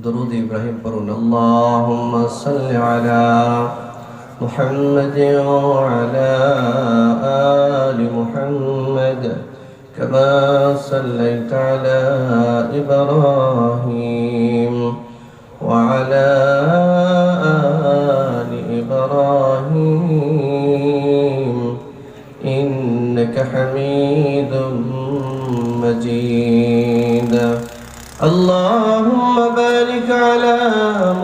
درود إبراهيم قرون اللهم صل على محمد وعلى آل محمد كما صليت على إبراهيم وعلى آل إبراهيم إنك حميد مجيد اللهم بارك على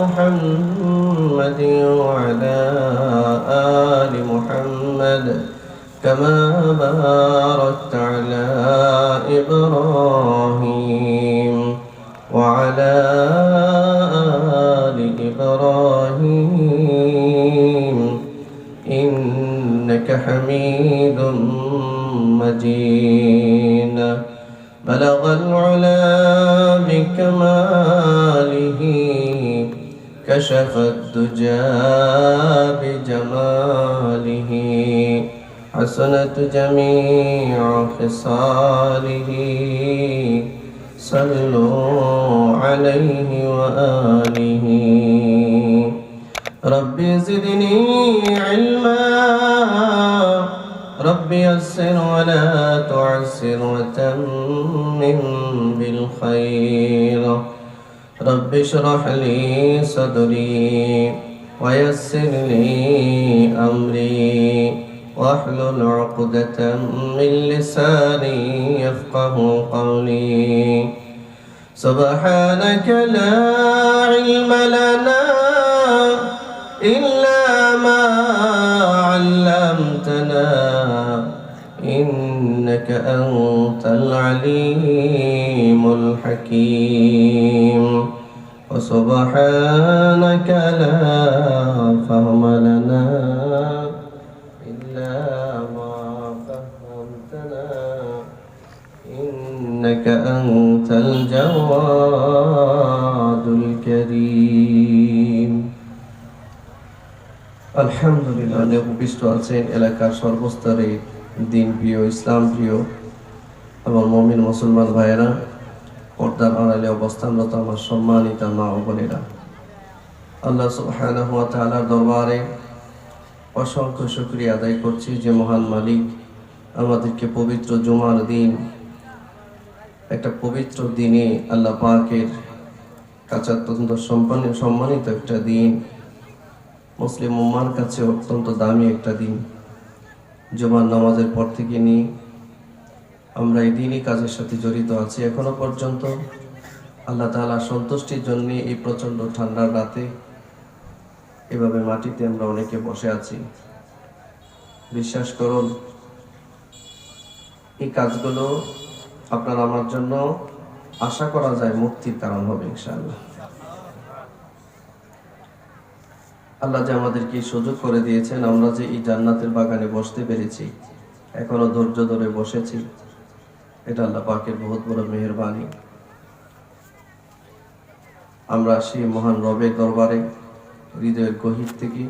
محمد وعلى آل محمد كما باركت على إبراهيم وعلى آل إبراهيم إنك حميد مجيد بلغ العلا بكماله كشف الدجى بجماله حسنت جميع خصاله صلوا عليه وآله رب زدني علما رب يسر ولا تعسر وتمم بالخير رب اشرح لي صدري ويسر لي أمري واحلل عقدة من لساني يفقه قولي سبحانك لا علم لنا إلا ما علمتنا إنك أنت العليم الحكيم وسبحانك لا فهم لنا إلا ما فهمتنا إنك أنت الجواد الكريم আলহামদুলিল্লাহ উপবিষ্ট আছেন এলাকার সর্বস্তরে দিন প্রিয় ইসলাম প্রিয় আমার মুমিন মুসলমান ভাইয়েরা, পর্দার আড়ালে অবস্থানরত আমার সম্মানিত মা ও বোনেরা, আল্লাহ সুবহানাহু ওয়া তাআলার দরবারে অসংখ্য শুকরিয়া আদায় করছি যে মহান মালিক আমাদেরকে পবিত্র জুমার দিন, একটা পবিত্র দিনে আল্লাহ পাকের কাছে অত্যন্ত সম্মানিত একটা দিন, মুসলিম উম্মার কাছে অত্যন্ত দামি একটা দিন। জুমার নামাজের পর থেকে নিয়ে আমরা এই দিনই কাজের সাথে জড়িত আছি এখনো পর্যন্ত। আল্লাহ তাআলার সন্তুষ্টির জন্য এই প্রচণ্ড ঠান্ডার রাতে এভাবে মাটিতে আমরা অনেকে বসে আছি। বিশ্বাস করুন, এই কাজগুলো আপনার আমার জন্য আশা করা যায় মুক্তির কারণ হবে ইনশাআল্লাহ। আল্লাহ যে আমাদেরকে সুযোগ করে দিয়েছেন, আমরা যে এই জান্নাতের বাগানে বসতে পেরেছি, এখনো ধৈর্য ধরে বসেছি, এটা আল্লাহ পাকের বহুত বড় মেহেরবানি। আমরা সেই মহান রবের দরবারে হৃদয়ের গভীর থেকে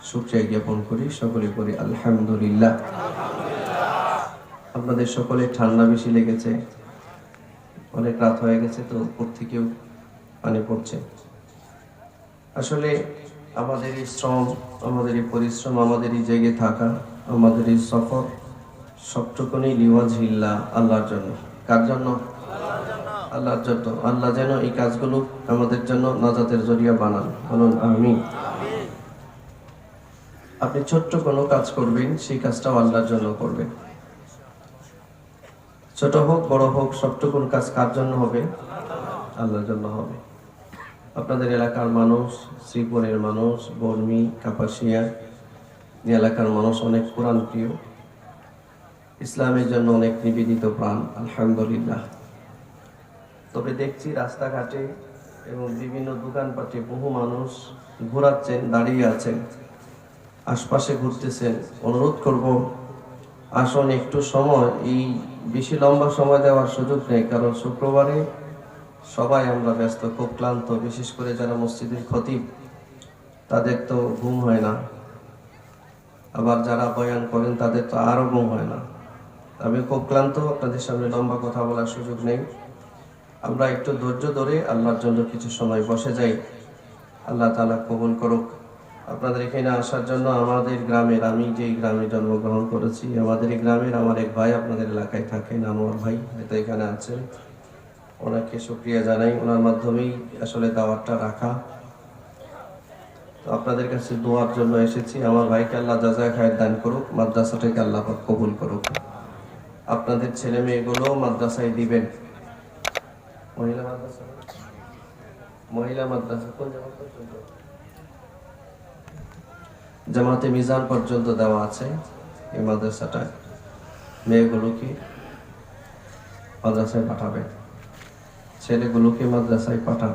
শুকরিয়া জ্ঞাপন করি, সকলে করি আলহামদুলিল্লাহ। আপনাদের সকলে ঠান্ডা বেশি লেগেছে, অনেক রাত হয়ে গেছে, তো উপর থেকেও পানি পড়ছে। আসলে আমাদের এই শ্রম, আমাদের এই পরিশ্রম, আমাদের এই জেগে থাকা, আমাদের এই সফর সবটুকুনি লিওয়াজহিল্লাহ, আল্লাহর জন্য। কার জন্য? আল্লাহর জন্য। আল্লাহ যেন এই কাজগুলো আমাদের জন্য নাজাতের জরিয়া বানান, বলুন আমিন। আপনি ছোট্ট কোনো কাজ করবেন, সেই কাজটাও আল্লাহর জন্য করবেন। ছোট হোক বড় হোক, সবটুকুন কাজ কার জন্য হবে? আল্লাহর জন্য হবে। আপনাদের এলাকার মানুষ, শ্রীপুরের মানুষ, বর্মি, কাপাসিয়া এলাকার মানুষ অনেক কোরআন প্রিয়, ইসলামের জন্য অনেক নিবেদিত প্রাণ, আলহামদুলিল্লাহ। তবে দেখছি রাস্তাঘাটে এবং বিভিন্ন দোকানপাটে বহু মানুষ ঘোরাচ্ছেন, দাঁড়িয়ে আছেন, আশপাশে ঘুরতেছেন। অনুরোধ করব, আসুন একটু সময়, এই বেশি লম্বা সময় দেওয়ার সুযোগ নেই, কারণ শুক্রবারে সবাই আমরা ব্যস্ত, খুব ক্লান্ত। বিশেষ করে যারা মসজিদের খতিব, তাদের তো ঘুম হয় না, আবার যারা বয়ান করেন তাদের তো আরো ঘুম হয় না। আমি খুব ক্লান্ত, আপনাদের সামনে লম্বা কথা বলার সুযোগ নেই। আমরা একটু ধৈর্য ধরে আল্লাহর জন্য কিছু সময় বসে যাই। আল্লাহ তাআলা কবুল করুক। আপনাদের এখানে আসার জন্য আমাদের গ্রামের, আমি যেই গ্রামে জন্মগ্রহণ করেছি, আমাদের এই গ্রামের আমার এক ভাই আপনাদের এলাকায় থাকেন, আনোয়ার ভাই, হয়তো এখানে আছেন। ওনাকে শুকরিয়া জানাই, ওনার মাধ্যমেই আসলে দাওয়াতটা রাখা। তো আপনাদের কাছে দোয়ার জন্য এসেছি। আমার ভাইকে আল্লাহ জাযায়ে খায়ের দান করুক, মাদ্রাসাটাকে আল্লাহ পাক কবুল করুক। আপনাদের ছেলে মেয়েগুলো মাদ্রাসায় দিবেন। মহিলা মাদ্রাসা, মহিলা মাদ্রাসা কোন জায়গা পর্যন্ত? জামাতে মিজান পর্যন্ত দেওয়া আছে এই মাদ্রাসাটা। মেয়েগুলোকে মাদ্রাসায় পাঠাবে, ছেলেগুলোকে মাদ্রাসায় পাঠান।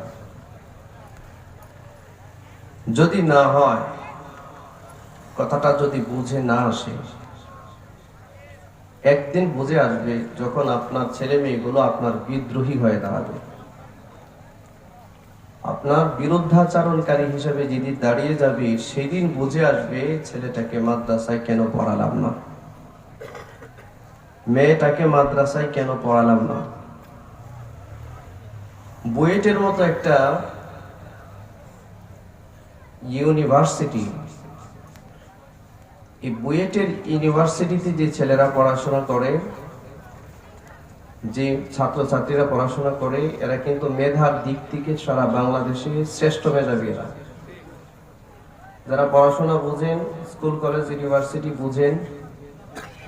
যদি না হয়, কথাটা যদি বুঝে না আসে, একদিন বুঝে আসবে যখন আপনার ছেলে মেয়েগুলো আপনার বিদ্রোহী হয়ে দাঁড়াবে। আপনার বিরুদ্ধাচরণকারী হিসেবে যেদিন দাঁড়িয়ে যাবে, সেদিন বুঝে আসবে ছেলেটাকে মাদ্রাসায় কেন পড়ালাম না, মেয়েটাকে মাদ্রাসায় কেন পড়ালাম না। বুয়েটের মতো একটা ইউনিভার্সিটি, এই বুয়েটের ইউনিভার্সিটিতে যে ছেলেরা পড়াশোনা করে, যে ছাত্রছাত্রীরা পড়াশোনা করে, এরা কিন্তু মেধার দিক থেকে সারা বাংলাদেশে শ্রেষ্ঠ মেধাবী। এরা যারা পড়াশোনা বুঝেন, স্কুল কলেজ ইউনিভার্সিটি বুঝেন,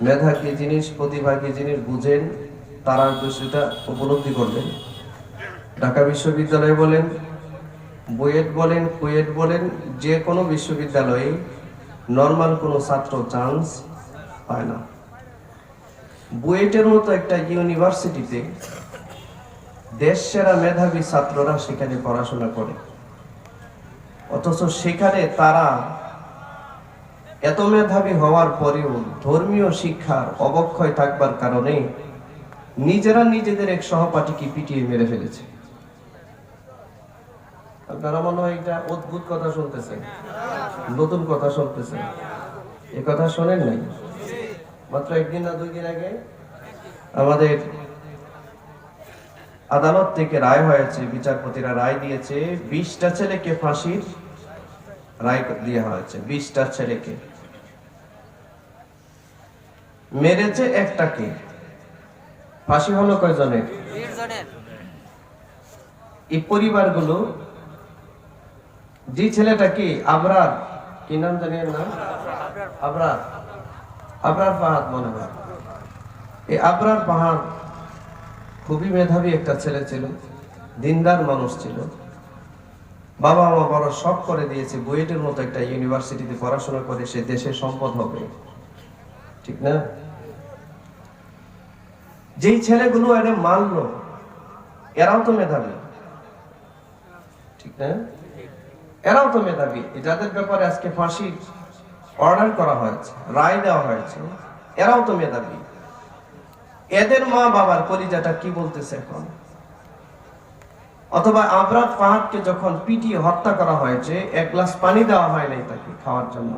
মেধা কি জিনিস, প্রতিভা কি জিনিস বুঝেন, তারা সেটা উপলব্ধি করবেন। ঢাকা বিশ্ববিদ্যালয় বলেন, বুয়েট বলেন, কুয়েট বলেন, যে কোনো বিশ্ববিদ্যালয়ে নর্মাল কোনো ছাত্র চান্স পায় না। বুয়েটের মতো একটা ইউনিভার্সিটিতে দেশ সেরা মেধাবী ছাত্ররা সেখানে পড়াশোনা করে, অথচ সেখানে তারা এত মেধাবী হওয়ার পরেও ধর্মীয় শিক্ষার অবক্ষয় থাকবার কারণে নিজেরা নিজেদের এক সহপাঠীকে পিটিয়ে মেরে ফেলেছে। আপনারা মনে হয় এটা অদ্ভুত কথা শুনতেছেন, নতুন কথা শুনতেছেন। এ কথা শোনেন নাই? মাত্র একদিন না 2 দিন আগে আমাদের আদালত থেকে রায় হয়েছে, বিচারপতিরা রায় দিয়েছে, 20টা ছেলেকে ফাঁসির রায় দেওয়া হয়েছে। 20টা ছেলেকে মেরেছে, একটাকে ফাঁসি হলো কয়জনের? 20 জনের। এই পরিবারগুলো, যে ছেলেটাকে আবরার, কি নাম জানি না, আবরার, আবরার ফাহাদ মনে হয়। এই আবরার ফাহাদ খুবই মেধাবী একটা ছেলে ছিল, দিনদার মানুষ ছিল। বাবা মা বড় শখ করে দিয়েছে, বুয়েটের মতো একটা ইউনিভার্সিটিতে পড়াশোনা করে সে দেশের সম্পদ হবে, ঠিক না? যেই ছেলেগুলো এরা মানলো, এরাও তো মেধাবী, ঠিক না? এরাও তো মেধাবী। যাদের ব্যাপারে আজকে ফাঁসি অর্ডার করা হয়েছে, রায় দেওয়া হয়েছে, এরাও তো মেধাবী। এদের মা বাবার কলিজাটা কি বলতেছে এখন? অথবা আবরার ফাহাদকে যখন পিটিয়ে হত্যা করা হয়েছে, 1 গ্লাস পানি দেওয়া হয় নাই তাকে খাওয়ার জন্য,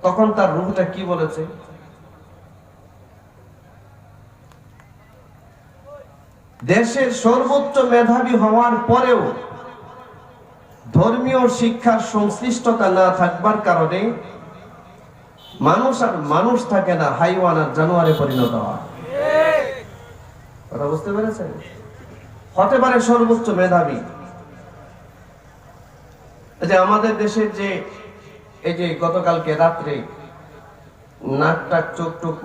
তখন তার রূহটা কি বলেছে? দেশের সর্বোচ্চ মেধাবী হওয়ার পরেও ধর্মীয় শিক্ষার সংশ্লিষ্টতা না থাকবার কারণে মানুষ আর মানুষ থাকে না, হাইওয়ান আর জানোয়ারে পরিণত হয়। কথা বুঝতে পেরেছেন? হতে পারে সর্বোচ্চ মেধাবী। এই যে আমাদের দেশের যে, এই যে গতকালকে রাত্রে নাক টাক চোখ টুক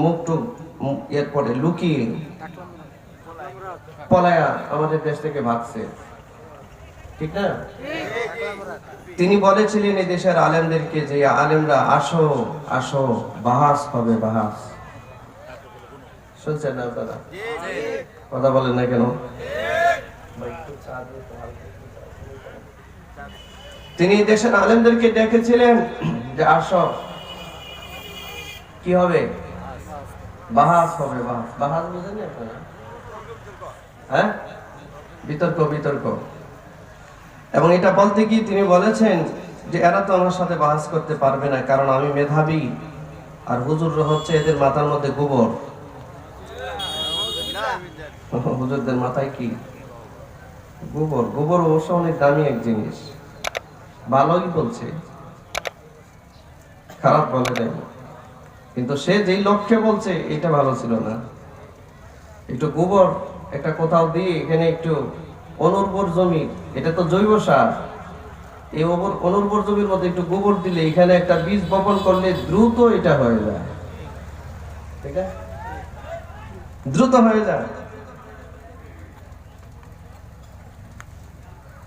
মুখ টুক এরপরে লুকিয়ে পলায়া আমাদের দেশ থেকে ভাগছে, ঠিক না? তিনি বলেছিলেন এই দেশের আলেমদেরকে যে, আলেমরা আসো আসো, বাহাস হবে, বাহাস। শুনছেন না আপনারা? কথা বলেন না কেন? তিনি দেশের আলেমদেরকে ডেকেছিলেন যে আসো, কি হবে? বাহাস হবে, বাহাস। বাহাস বুঝেন আপনারা? হ্যাঁ, বিতর্ক, বিতর্ক। এবং এটা বলতে কি তিনি বলেছেন যে এরা তো আমার সাথে বাহাস করতে পারবে না, কারণ আমি মেধাবী, আর হুজুর হচ্ছে এদের মাথার মধ্যে গোবর। হুজুরদের মাথায় কি গোবর? গোবর অবশ্য অনেক দামি এক জিনিস, ভালোই বলছে, খারাপ বলে নাই, কিন্তু সে যেই লক্ষ্যে বলছে এটা ভালো ছিল না। একটু গোবর একটা কোথাও দিয়ে এখানে একটু অনুর্বর জমি, এটা তো জৈব সার, এই অনুর্বর জমির মধ্যে একটু গোবর দিলে এখানে একটা বীজ বপন করলে দ্রুত এটা হয়ে যায়, ঠিক আছে, দ্রুত হয়ে যায়।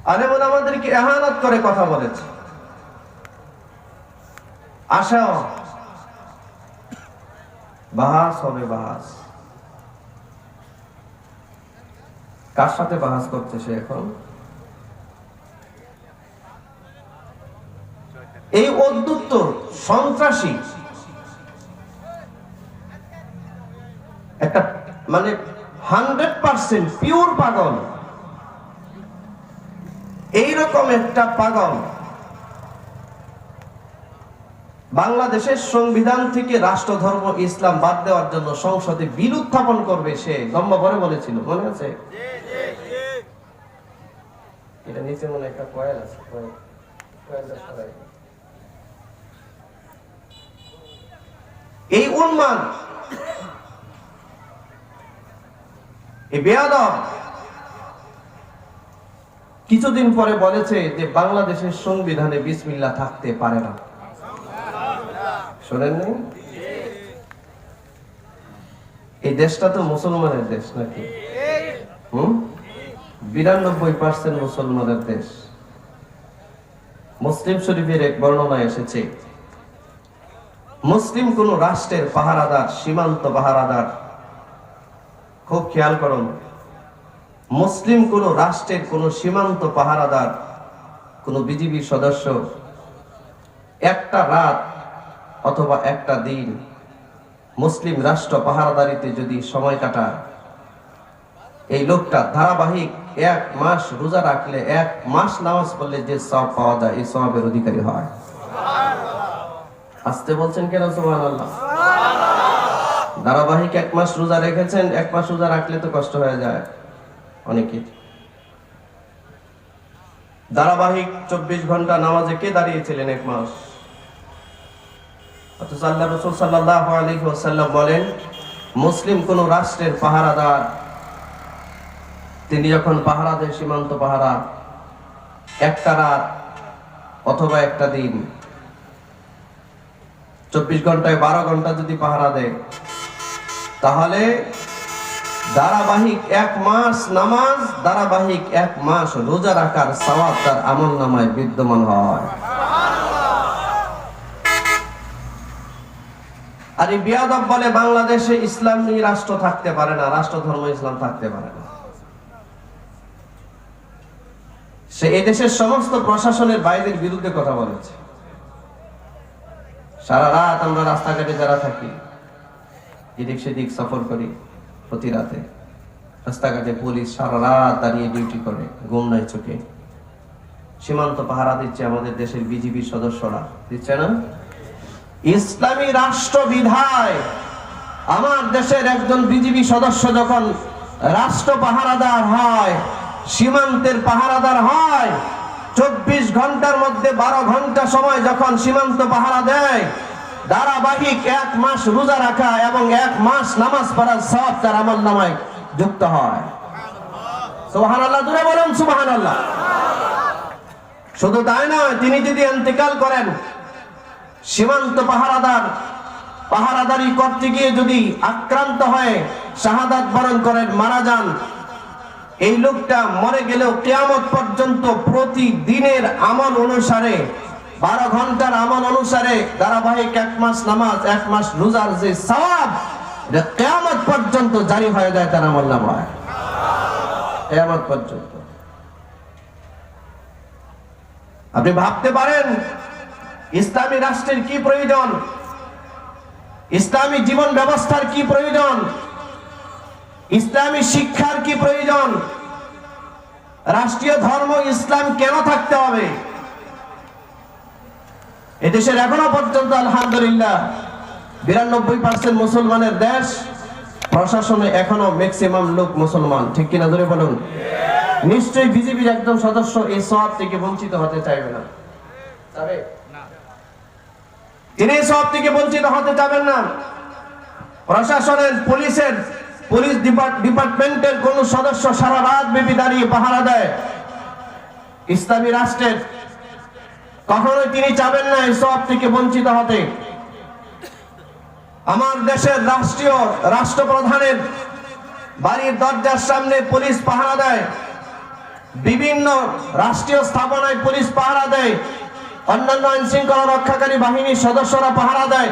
আর এমন আমাদেরকে এহানত করে কথা বলেছে। আশাও বাহাস হবে, বাহাস কার সাথে বাহাস করছে সে এখন? এই অদ্ভুত সন্ত্রাসী একটা, মানে 100% পিওর পাগল, এইরকম একটা পাগল বাংলাদেশের সংবিধান থেকে রাষ্ট্র ধর্ম ইসলাম বাদ দেওয়ার জন্য সংসদে বিল উত্থাপন করবে, সে লম্বা করে বলেছিল, মনে আছে? এটা নিচে মনে একটা কয়েল আছে, এই উন্মাদ, এই বেয়াদব কিছুদিন পরে বলেছে যে বাংলাদেশের সংবিধানে বিসমিল্লাহ থাকতে পারে না। শোনেননি? এই দেশটা তো মুসলমানের দেশ নাকি? 92% মুসলমানের দেশ। মুসলিম শরীফের এক বর্ণনায় এসেছে, মুসলিম কোন রাষ্ট্রের পাহারাদার, সীমান্ত পাহারাদার, খুব খেয়াল করুন, মুসলিম কোন রাষ্ট্রের কোন সীমান্ত পাহারাদার, কোন বিজিবি সদস্য একটা রাত অথবা একটা দিন মুসলিম রাষ্ট্র পাহারাদারিতে যদি সময় কাটায়, এই লোকটা ধারাবাহিক 1 মাস রোজা রাখলে, 1 মাস নামাজ পড়লে যে সওয়াব পাওয়া যায়, এই সওয়াবের অধিকারী হয়। আসতে বলছেন কেন? সুবহানাল্লাহ। ধারাবাহিক 1 মাস রোজা রেখেছেন, 1 মাস রোজা রাখলে তো কষ্ট হয়ে যায় অনেকে। ধারাবাহিক 24 ঘন্টা নামাজে কে দাঁড়িয়েছিলেন 1 মাস? অথচ আল্লাহ রাসূল সাল্লাল্লাহু আলাইহি ওয়াসাল্লাম বলেন, মুসলিম কোন রাষ্ট্রের পাহারাদার তিনি যখন পাহারা দেন, সীমান্ত পাহারা, একটা রাত অথবা একটা দিন, 24 ঘন্টায় 12 ঘন্টা যদি পাহারা দেয়, তাহলে ধারাবাহিক 1 মাস নামাজ, ধারাবাহিক 1 মাস রোজা রাখার সওয়াব তার আমলনামায় বিদ্যমান হয়। আর এই বিয়াদব বলে বাংলাদেশে ইসলামী রাষ্ট্র থাকতে পারে না, রাষ্ট্র ধর্ম ইসলাম থাকতে পারে না। সে এই দেশের সমস্ত প্রশাসনের বাইরের বিরুদ্ধে কথা বলেছে। সারা রাত আমরা রাস্তাঘাটে যারা থাকি, এদিক সেদিক সফর করি, প্রতি রাতে রাস্তাঘাটে পুলিশ সারা রাত দাঁড়িয়ে ডিউটি করে, ঘুম নাই চোখে, সীমান্ত পাহারা দিচ্ছে আমাদের দেশের বিজিবি সদস্যরা, দিচ্ছে না? ইসলামী রাষ্ট্র বিধায় আমার দেশের একজন বিজিবি সদস্য যখন রাষ্ট্র পাহারাদার হয়, সীমান্তের পাহারাদার হয়, 24 ঘন্টার মধ্যে 12 ঘন্টা সময় যখন সীমান্ত পাহারা দেয়, ধারাবাহিক 1 মাস রোজা রাখা এবং 1 মাস নামাজ পড়ার সওয়াব তার আমলনামায় যুক্ত হয়। সুবহানাল্লাহ, জোরে বলুন সুবহানাল্লাহ। শুধু তাই নয়, তিনি যদি ইন্তেকাল করেন, সীমান্ত পাহারাদারি করতে গিয়ে যদি আক্রান্ত হয়ে শাহাদাত বরণ করেন, মারা যান, এই লোকটা মরে গেলেও কিয়ামত পর্যন্ত প্রতিদিনের আমল অনুসারে, 12 ঘন্টার আমল অনুসারে ধারাবাহিক 1 মাস নামাজ, 1 মাস রোজার যে সওয়াব, এটা কিয়ামত পর্যন্ত জারি হয়ে যায় তার আমলনামায়, কিয়ামত পর্যন্ত। আপনি ভাবতে পারেন ইসলামী রাষ্ট্রের কি প্রয়োজন, ইসলামী জীবন ব্যবস্থার কি প্রয়োজন, ইসলামী শিক্ষার কি প্রয়োজন, রাষ্ট্রীয় ধর্ম ইসলাম কেন থাকতে হবে? এদেশের এখনো পর্যন্ত আলহামদুলিল্লাহ 92% মুসলমানের দেশ, প্রশাসনে এখনো ম্যাক্সিমাম লোক মুসলমান, ঠিক কিনা ধরে বলুন? নিশ্চয়ই বিজেপির একজন সদস্য এই সওয়াব থেকে বঞ্চিত হতে চাইবে না, তবে তিনি সওয়াব থেকে বঞ্চিত হতে চাবেন না। প্রশাসনের পুলিশ ডিপার্টমেন্টের কোন সদস্য সারা রাত ব্যাপী দাঁড়িয়ে পাহারা দেয় ইসলামী রাষ্ট্রের, কখনোই তিনি চাবেন না এই সওয়াব থেকে বঞ্চিত হতে। আমার দেশের রাষ্ট্রপ্রধানের বাড়ির দরজার সামনে পুলিশ পাহারা দেয়, বিভিন্ন রাষ্ট্রীয় স্থাপনায় পুলিশ পাহারা দেয়, অন্যান্য আইন শৃঙ্খলা রক্ষাকারী বাহিনীর সদস্যরা পাহারা দেয়,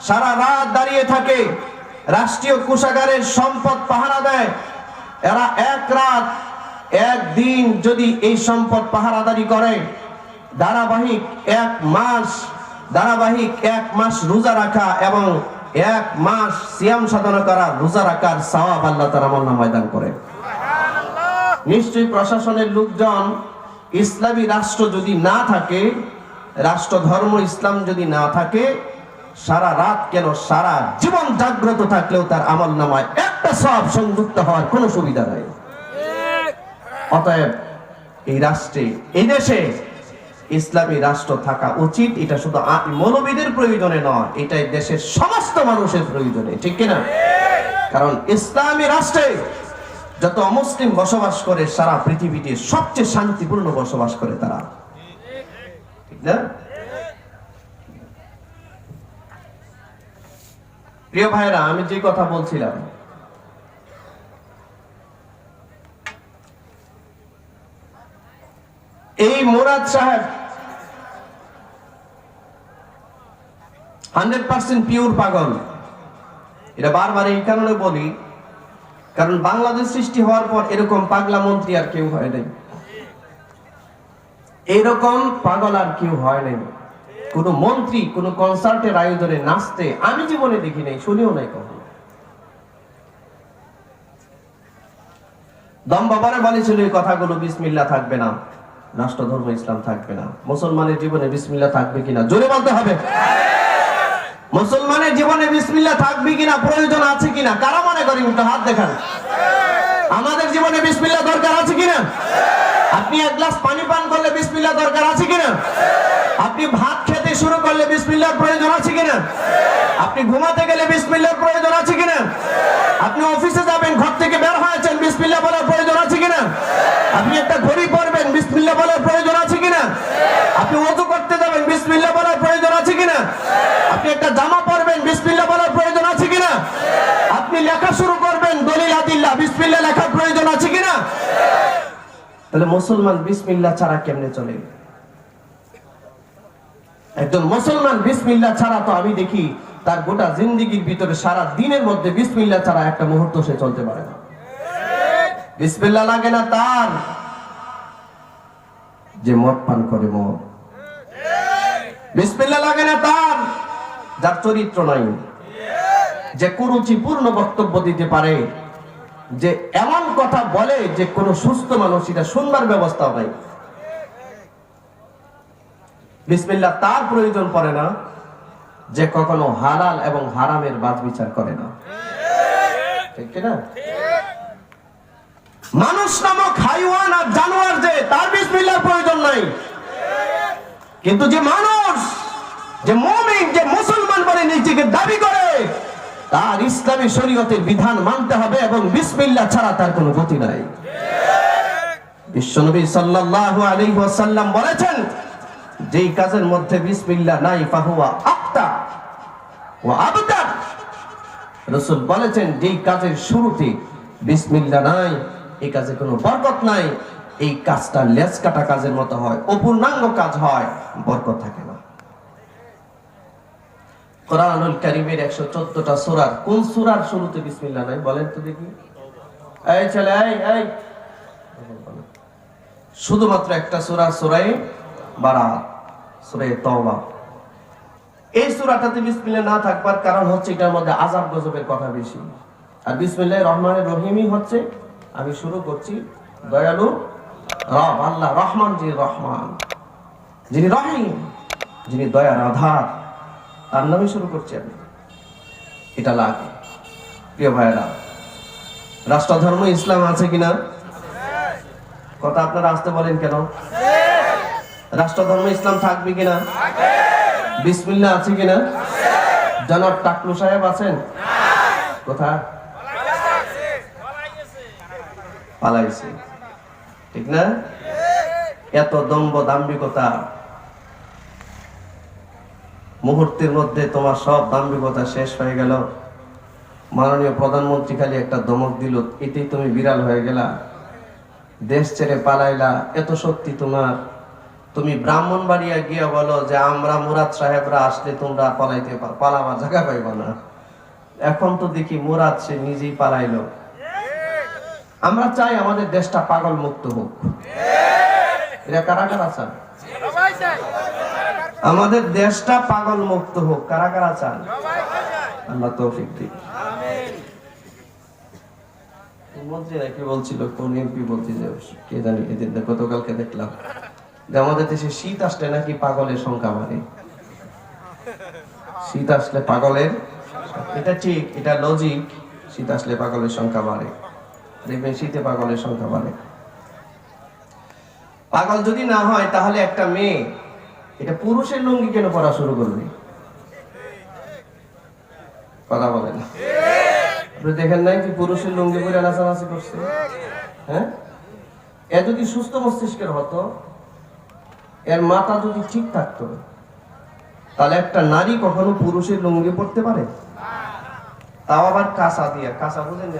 সারা রাত দাঁড়িয়ে থাকে, রাষ্ট্রীয় কোষাগারের সম্পদ পাহারা দেয়। এরা এক রাত একদিন যদি এই সম্পদ পাহারাদারি করে, ধারাবাহিক এক মাস রোজা রাখা এবং 1 মাস সিয়াম সাধনা করা, রোজা রাখার সওয়াব আল্লাহ তাআলা আমলনামায় দান করে। নিশ্চয়ই প্রশাসনের লোকজন ইসলামী রাষ্ট্র যদি না থাকে, রাষ্ট্র ধর্ম ইসলাম যদি না থাকে, সারা রাত কেন সারা জীবন জাগ্রত থাকলেও তার আমলনামায় একটা সওয়াব সংযুক্ত হওয়ার কোনো সুবিধা নাই। অতএব এই রাষ্ট্রে, এই দেশে ইসলামী রাষ্ট্র থাকা উচিত। এটা শুধু মৌলবীদের প্রয়োজনে নয়, এটাই দেশের সমস্ত মানুষের প্রয়োজনে, ঠিক কিনা? কারণ ইসলামী রাষ্ট্রে যত মুসলিম বসবাস করে সারা পৃথিবীতে সবচেয়ে শান্তিপূর্ণ বসবাস করে তারা, ঠিক না? প্রিয় ভাইরা, আমি যে কথা বলছিলাম, এই মুরাদ সাহেব 100% পিওর পাগল। এটা বারবার এই কারণে বলি, কারণ বাংলাদেশ সৃষ্টি হওয়ার পর এরকম পাগলা মন্ত্রী আর কেউ হয় নাই, এরকম পাগল আর কেউ হয় নাই। কোন মন্ত্রী কোন কনসার্টের আয়োজনে নাচতে আমি জীবনে দেখি নাই, শুনিও নাই কখনো। দম বাবারে বলেছিল এই কথাগুলো, বিসমিল্লাহ থাকবে না, রাষ্ট্র ধর্ম ইসলাম থাকবে না। মুসলমানের জীবনে বিসমিল্লাহ থাকবে কিনা জোরে বলতে হবে। মুসলমানের জীবনে বিসমিল্লাহ থাকবে কিনা, প্রয়োজন আছে কিনা, কারা মনে করেন একটু হাত দেখান। আমাদের জীবনে বিসমিল্লাহ দরকার আছে কিনা? আপনি এক গ্লাস পানি পান করলে বিসমিল্লাহ দরকার আছে কিনা? আপনি ভাত খেতে শুরু করলে বিসমিল্লাহর প্রয়োজন আছে কিনা? আপনি ঘুমাতে গেলে বিসমিল্লাহর প্রয়োজন আছে কিনা? আপনি অফিসে যাবেন, ঘর থেকে বের হয়েছেন, বিসমিল্লাহ বলার প্রয়োজন আছে কিনা? আপনি একটা ঘড়ি পরবেন, বিসমিল্লাহ বলার প্রয়োজন আছে কিনা? আপনি ওযু করতে যাবেন, বিসমিল্লাহ বলার প্রয়োজন আছে কিনা? আপনি একটা জামা পরবেন, বিসমিল্লাহ বলার প্রয়োজন আছে কিনা? আপনি লেখা শুরু করবেন, দলিল আদিল্লাহ, বিসমিল্লাহ লেখার প্রয়োজন আছে কিনা? তাহলে মুসলমান বিসমিল্লাহ ছাড়া কেমনে চলে? একজন মুসলমান বিসমিল্লাহ ছাড়া তো আমি দেখি তার গোটা জিন্দেগীর ভিতরে সারা দিনের মধ্যে বিসমিল্লাহ ছাড়া একটা মুহূর্ত সে চলতে পারে না। বিসমিল্লাহ লাগে না তার, যে মদ পান করে মদ। বিসমিল্লাহ লাগে না তার, যার চরিত্র নাই, যে কুরুচিপূর্ণ বক্তব্য দিতে পারে, যে এমন কথা বলে যে কোন সুস্থ মানুষ এটা শুনবার ব্যবস্থা নাই। বিসমিল্লাহ তার প্রয়োজন পড়ে না, যে কখনো হালাল এবং হারামের বাছ বিচার করে না, ঠিক কিনা? মানুষ নামক হাইওয়ান আর জানোয়ার, যে তার বিসমিল্লাহর প্রয়োজন নাই। কিন্তু যে মানুষ, যে মুমিন, যে মুসলমান বলে নিজেকে দাবি করে, তার ইসলামী শরীয়তের বিধান মানতে হবে এবং বিসমিল্লাহ ছাড়া তার কোনো গতি নাই। বিশ্বনবী সাল্লাল্লাহু আলাইহি ওয়াসাল্লাম বলেছেন, যেই কাজের মধ্যে বিসমিল্লাহ নাই ফাহুয়া আক্তা ওয়া আবতার। রাসূল বলেছেন, যেই কাজের শুরুতে বিসমিল্লাহ নাই, এই কাজে কোনো বরকত নাই, এই কাজটা লেজ কাটা কাজের মতো হয়, অপূর্ণাঙ্গ কাজ হয়, বরকত থাকে না। কোরআনুল কারীমের 114টা সূরার কোন সূরার শুরুতে বিসমিল্লাহ নাই বলেন তো দেখি? এই ছেলে, এই শুধুমাত্র একটা সূরা, সূরা বারাত, সূরা তাওবা। এই সূরাটাতে বিসমিল্লাহ না থাকবার কারণ হচ্ছে এটার মধ্যে আযাব গজবের কথা বেশি। আর বিসমিল্লাহির রহমানির রহিমই হচ্ছে, আমি শুরু করছি, দয়ালু রব আল্লাহ রহমান, যিনি রহমান, যিনি রহিম, যিনি দয়ার আধার, তার নামে শুরু করছি আমি। এটা লাগে। প্রিয় ভাইরা, রাষ্ট্রধর্ম ইসলাম আছে কিনা? কথা আপনারা আসতে বলেন কেন? রাষ্ট্রধর্ম ইসলাম থাকবে কিনা? বিসমিল্লাহ আছে কিনা? জনাব টাকলু সাহেব আছেন? কোথায়? পালাইছে, ঠিক না? এত দম্ভ দাম্ভিকতা, মুহূর্তের মধ্যে তোমার সব দাম্ভিকতা শেষ হয়ে গেল। মাননীয় প্রধানমন্ত্রী খালি একটা ধমক দিল, এতেই তুমি বিড়াল হয়ে গেলা, দেশ ছেড়ে পালাইলা। এত শক্তি তোমার, তুমি ব্রাহ্মণবাড়িয়া গিয়ে বলো যে আমরা মুরাদ সাহেবরা আসলে তোমরা পালাইতে পালাবার জায়গা পাইবা না। এখন তো দেখি মুরাদ সে নিজেই পালাইলো। আমরা চাই আমাদের দেশটা পাগল মুক্ত হোক। এটা কারা কারা চান? আমাদের দেশটা পাগল মুক্ত হোক, কারা কারা চান? আল্লাহ তৌফিক দিক। মন্ত্রী নাকি বলছিল, কোন এমপি বলছি যে কে জানি, এদিন গতকালকে দেখলাম যে আমাদের দেশে শীত আসলে নাকি পাগলের সংখ্যা বাড়ে। শীত আসলে পাগলের, এটা ঠিক, এটা লজিক। শীত আসলে পাগলের সংখ্যা বাড়ে, দেখবেন শীতে পাগলের সংখ্যা বাড়ে। পাগল যদি না হয় তাহলে একটা মেয়ে এটা পুরুষের লুঙ্গি কেন পরা শুরু করবে? কথা বলেন, দেখেন নাই কি পুরুষের লুঙ্গি পরে নাচানাচি করছে? হ্যাঁ, এ যদি সুস্থ মস্তিষ্কের হতো, এর মাথা যদি ঠিক থাকতো, তাহলে একটা নারী কখনো পুরুষের লুঙ্গি পরতে পারে? তাও আবার কাঁচা দিয়া। কাঁচা বুঝেন?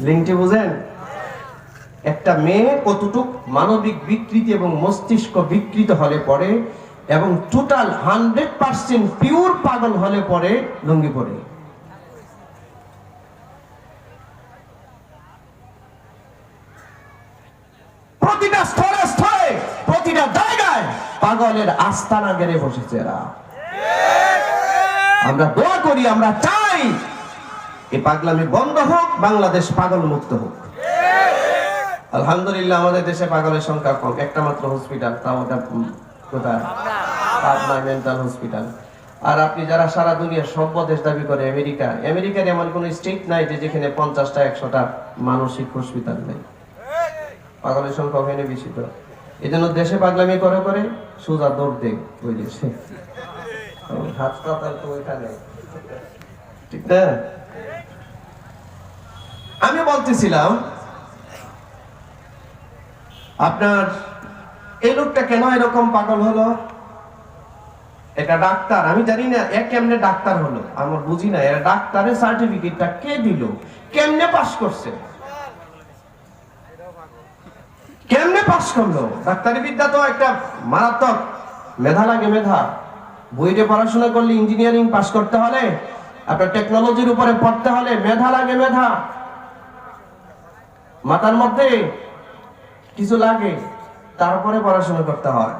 লিংটি বুঝেন? একটা মেয়ে কতটুক মানবিক বিকৃতি এবং মস্তিষ্ক বিকৃত হলে পরে এবং টোটাল 100% পিওর পাগল হলে পরে লুঙ্গি পরে। প্রতিটা স্তরে স্তরে, প্রতিটা জায়গায় পাগলের আস্তানা গেড়ে বসেছে এরা। আমরা দোয়া করি, আমরা চাই এই পাগলামি বন্ধ হোক, বাংলাদেশ পাগল মুক্ত হোক। আলহামদুলিল্লাহ আমাদের দেশে পাগলের সংখ্যা কম, একটা মাত্র হসপিটাল, তাও কোথায়? Pabna mental hospital. আর আপনি যারা সারা দুনিয়ার সভ্য দেশ দাবি করে, আমেরিকার এমন কোন স্টেট নাই যে যেখানে 50টা 100টা মানসিক হসপিটাল নেই। পাগলের সংখ্যা ওখানে বেশি। তো এই জন্য দেশে পাগলামি করে করে সোজা দৌড় দেয় ওই দেশে, হাসপাতাল তো ওইখানে, ঠিক না? আমি বলতেছিলাম আপনার এই লোকটা কেন এরকম পাগল হলো? এটা ডাক্তার, আমি জানি না এ কেমনে ডাক্তার হলো, আমার বুঝি না। এর ডাক্তারের সার্টিফিকেটটা কে দিল? কেমনে পাস করছে? কেমনে পাস করলো? ডাক্তারি বিদ্যা তো একটা মারাত্মক মেধা লাগে, মেধা। বইতে পড়াশোনা করলে, ইঞ্জিনিয়ারিং পাস করতে হলে, আপনার টেকনোলজির উপরে পড়তে হলে মেধা লাগে, মেধা। মাথার মধ্যে কিছু লাগে, তারপরে পড়াশোনা করতে হয়।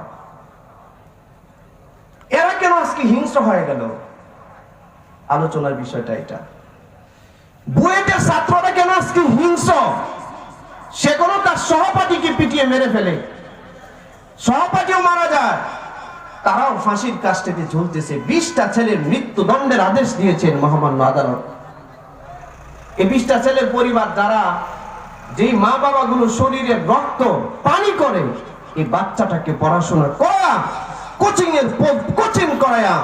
এরা কেন আজকে হিংস্র হয়ে গেল? আলোচনার বিষয়টা এটা। বুয়েটের ছাত্ররা কেন আজকে হিংস্র? সে কোনো তার সহপাঠীকে পিটিয়ে মেরে ফেলে, সহপাঠীও মারা যায়, তারাও ফাঁসির কাস্টেতে ঝুলতেছে। 20টা ছেলের মৃত্যুদণ্ডের আদেশ দিয়েছেন মহামান্য আদালত। এই 20টা ছেলের পরিবার, যারা যেই মা বাবা গুলো শরীরের রক্ত পানি করে এই বাচ্চাটাকে পড়াশোনা করা, কোচিং করায়া,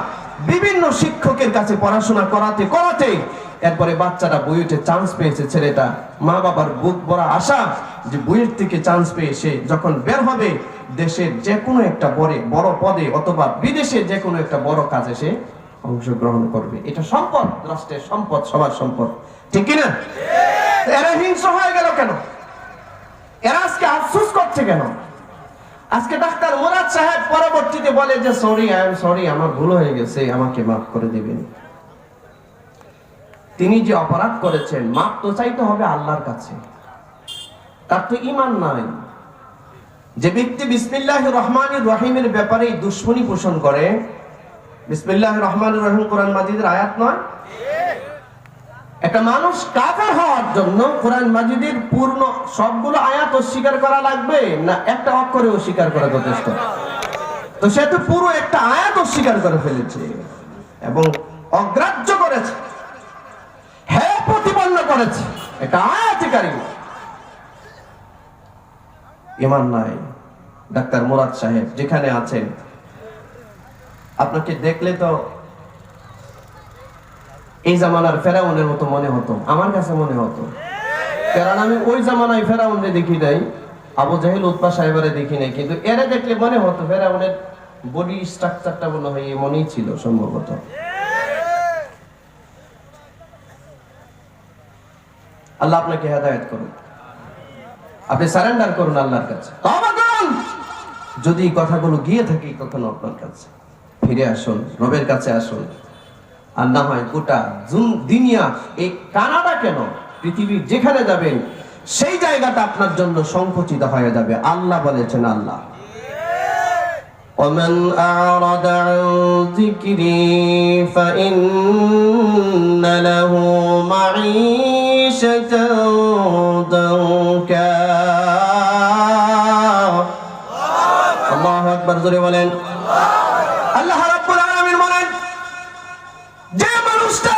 বিভিন্ন শিক্ষকের কাছে পড়াশোনা করাতে করাতে এরপরে বাচ্চাটা বুয়েটে চান্স পেয়েছে। ছেলেটা, মা বাবার বুক ভরা আশা যে বুয়েট থেকে চান্স পেয়ে সে যখন বের হবে দেশের যে কোনো একটা বড় পদে অথবা বিদেশে যে কোনো একটা বড় কাজে সে অংশগ্রহণ করবে। এটা সম্পদ, রাষ্ট্রের সম্পদ, সবার সম্পদ, ঠিক কিনা? এরা হিংস্র হয়ে গেল কেন? এরা আজকে আফসোস করছে কেন? আজকে ডাক্তার মুরাদ সাহেব পরবর্তীতে বলে যে সরি, আই এম সরি, আমার ভুল হয়ে গেছে, আমাকে মাফ করে দিবেন। তিনি যে অপরাধ করেছেন, মাফ তো চাইতে হবে আল্লাহর কাছে। তার তো ঈমান নাই। যে ব্যক্তি বিসমিল্লাহির রহমানির রহিমের ব্যাপারে দুশমনী পোষণ করে, বিসমিল্লাহির রহমানির রহিম কোরআন মাজিদের আয়াত নয়? একটা মানুষ কাফের হওয়ার জন্য কোরআন মাজিদের পূর্ণ সবগুলো আয়াত অস্বীকার করা লাগবে না একটা অক্ষরে অস্বীকার করা যথেষ্ট? তো সে তো পুরো একটা আয়াত অস্বীকার করে ফেলেছে। এবং অগ্রাহ্য করেছে, হ্যাঁ প্রতিপন্ন করেছে। এটা আয়াতে কারিমা। ঈমান নাই। ডাক্তার মুরাদ সাহেব যেখানে আছেন, আপনাকে দেখলে তো এই জামানার ফেরাউনের মতো মনে হতো, আমার কাছে মনে হতো। কারণ আমি ওই জামানায় ফেরাউনকে দেখি নাই, আবু জাহেল উতবা সাহেবের দেখি নাই, কিন্তু এরা দেখলে মনে হতো ফেরাউনের বডি স্ট্রাকচারটা মনে হয় এমনই ছিল সম্ভবত। আল্লাহ আপনাকে হেদায়েত করুন, আপনি সারেন্ডার করুন আল্লাহর কাছে, তওবা করুন। যদি কথাগুলো গিয়ে থাকে কখনো আপনার কাছে, ফিরে আসুন, রবের কাছে আসুন। আর না হয় গোটা দুনিয়া, এই কানাডা কেন, পৃথিবীর যেখানে যাবেন সেই জায়গাটা আপনার জন্য সংকুচিত হয়ে যাবে। আল্লাহ বলেছেন, আল্লাহ ومن أعرض عن ذكري فإن له معيشة ضنكا। আল্লাহু আকবার, জোরে বলেন। আল্লাহ রাব্বুল আলামিন বলেন, যে মানুষটা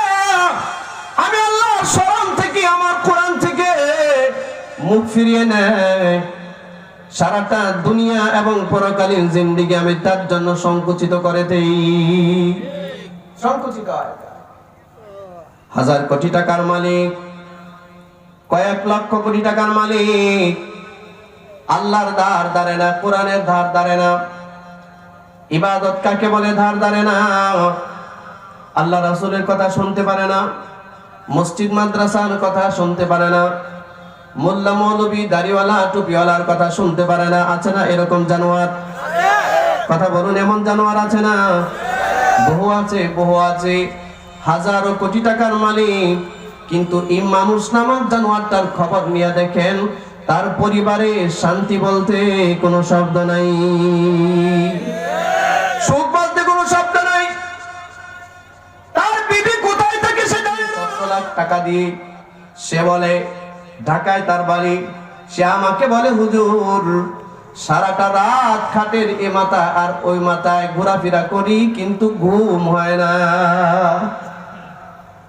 আমি আল্লাহর শরণ থেকে, আমার কোরআন থেকে মুখ ফিরিয়ে নেয়, সারাটা দুনিয়া এবং পরকালীন জিন্দেগি আমি তার জন্য সংকুচিত করে দেই। সংকুচিত হয়। হাজার কোটি টাকার মালিক, কয়েক লক্ষ কোটি টাকার মালিক, আল্লাহর ধার ধারে না, কোরআনের ধার ধারে না। ইবাদত কাকে বলে ধার ধারে না? আল্লাহ রাসূলের কথা শুনতে পারে না, মসজিদ মাদ্রাসার কথা শুনতে পারে না, মোল্লা মৌলবী দাড়িওয়ালা টুপিওয়ালার কথা শুনতে পারে না। আছে না এরকম জানোয়ার? কথা বলুন, এমন জানোয়ার আছে না? বহু আছে, বহু আছে। হাজারো কোটি টাকার মালিক, কিন্তু এই মানুষ নামক জানোয়ারটার খবর নিয়ে দেখেন, তার পরিবারে শান্তি বলতে কোনো শব্দ নাই, সুখ বলতে কোনো শব্দ নাই। তার বিবি কোথায় থাকে সেটা 7 লাখ টাকা দিয়ে, সে বলে ঢাকায় তার বাড়ি। সে আমাকে বলে, হুজুর সারাটা রাত খাটের এ মাথা আর ওই মাথায় ঘোরাফেরা করি, কিন্তু ঘুম হয় না।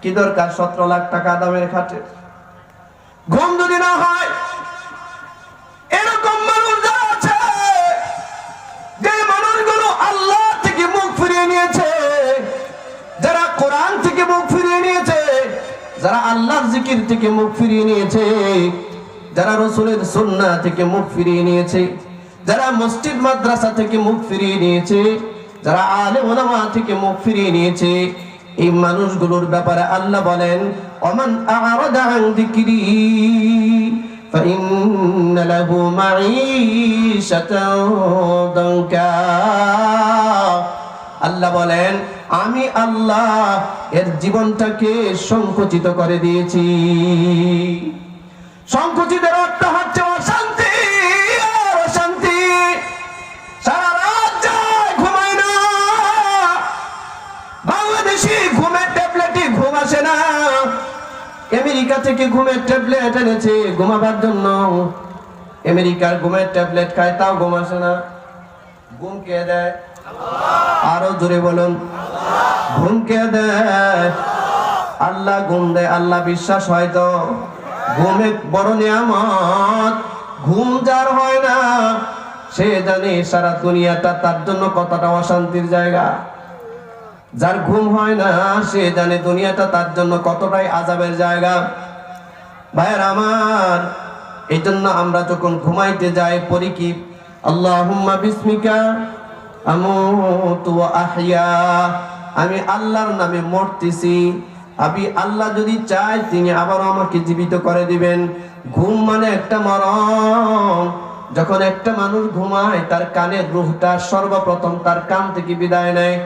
কি দরকার 17 লাখ টাকা দামের খাটে? ঘুম যদি না হয়। এরকম মানুষ যারা আছে, যে মানুষগুলো আল্লাহ থেকে মুখ ফিরিয়ে নিয়েছে, যারা কোরআন থেকে মুখ ফিরিয়ে নিয়েছে, যারা আল্লাহর জিকির থেকে মুখ ফিরিয়ে নিয়েছে, যারা রাসূলের সুন্নাহ থেকে মুখ ফিরিয়ে নিয়েছে, যারা মসজিদ মাদ্রাসা থেকে মুখ ফিরিয়ে নিয়েছে, যারা আলেম ওলামা থেকে মুখ ফিরিয়ে নিয়েছে, এই মানুষগুলোর ব্যাপারে আল্লাহ বলেন, ওমান আ'রাদা আন যিকরি ফাইন্না লাহু মাঈশাতান দানকা। আল্লাহ বলেন, আমি আল্লাহ এর জীবনটাকে সংকুচিত করে দিয়েছি। সংকুচিতের অর্থ হচ্ছে অশান্তি আর অশান্তি। সারা রাত যায়, ঘুমায় না। বাংলাদেশি ঘুমের ট্যাবলেটে ঘুম আসে না। আমেরিকা থেকে ঘুমের ট্যাবলেট এনেছে ঘুমাবার জন্য, আমেরিকার ঘুমের ট্যাবলেট খায়, তাও ঘুম আসে না। ঘুম কে দেয়? আরো জোরে বলুন, ঘুম কে দেয়? আল্লাহ ঘুম দেয়। আল্লাহ বিশ্বাস হয় তো? ঘুমে বড় নিয়ামত। ঘুম যার হয় না, সে জানে সারা দুনিয়াটা তার জন্য কতটা অশান্তির জায়গা। যার ঘুম হয় না, সে জানে দুনিয়াটা তার জন্য কতটাই আযাবের জায়গা। ভাইয়ের আমার, এই জন্য আমরা যখন ঘুমাইতে যাই পড়ি কি, আল্লাহুম্মা বিসমিকা আমুতু ওয়া আহইয়া। আমি আল্লাহর নামে মরতেছি, আমি আল্লাহ যদি চাই তিনি আবার আমাকে জীবিত করে দিবেন। ঘুম মানে একটা মরণ। যখন একটা মানুষ ঘুমায়, তার কানের রূহটা সর্বপ্রথম তার কান থেকে বিদায় নেয়।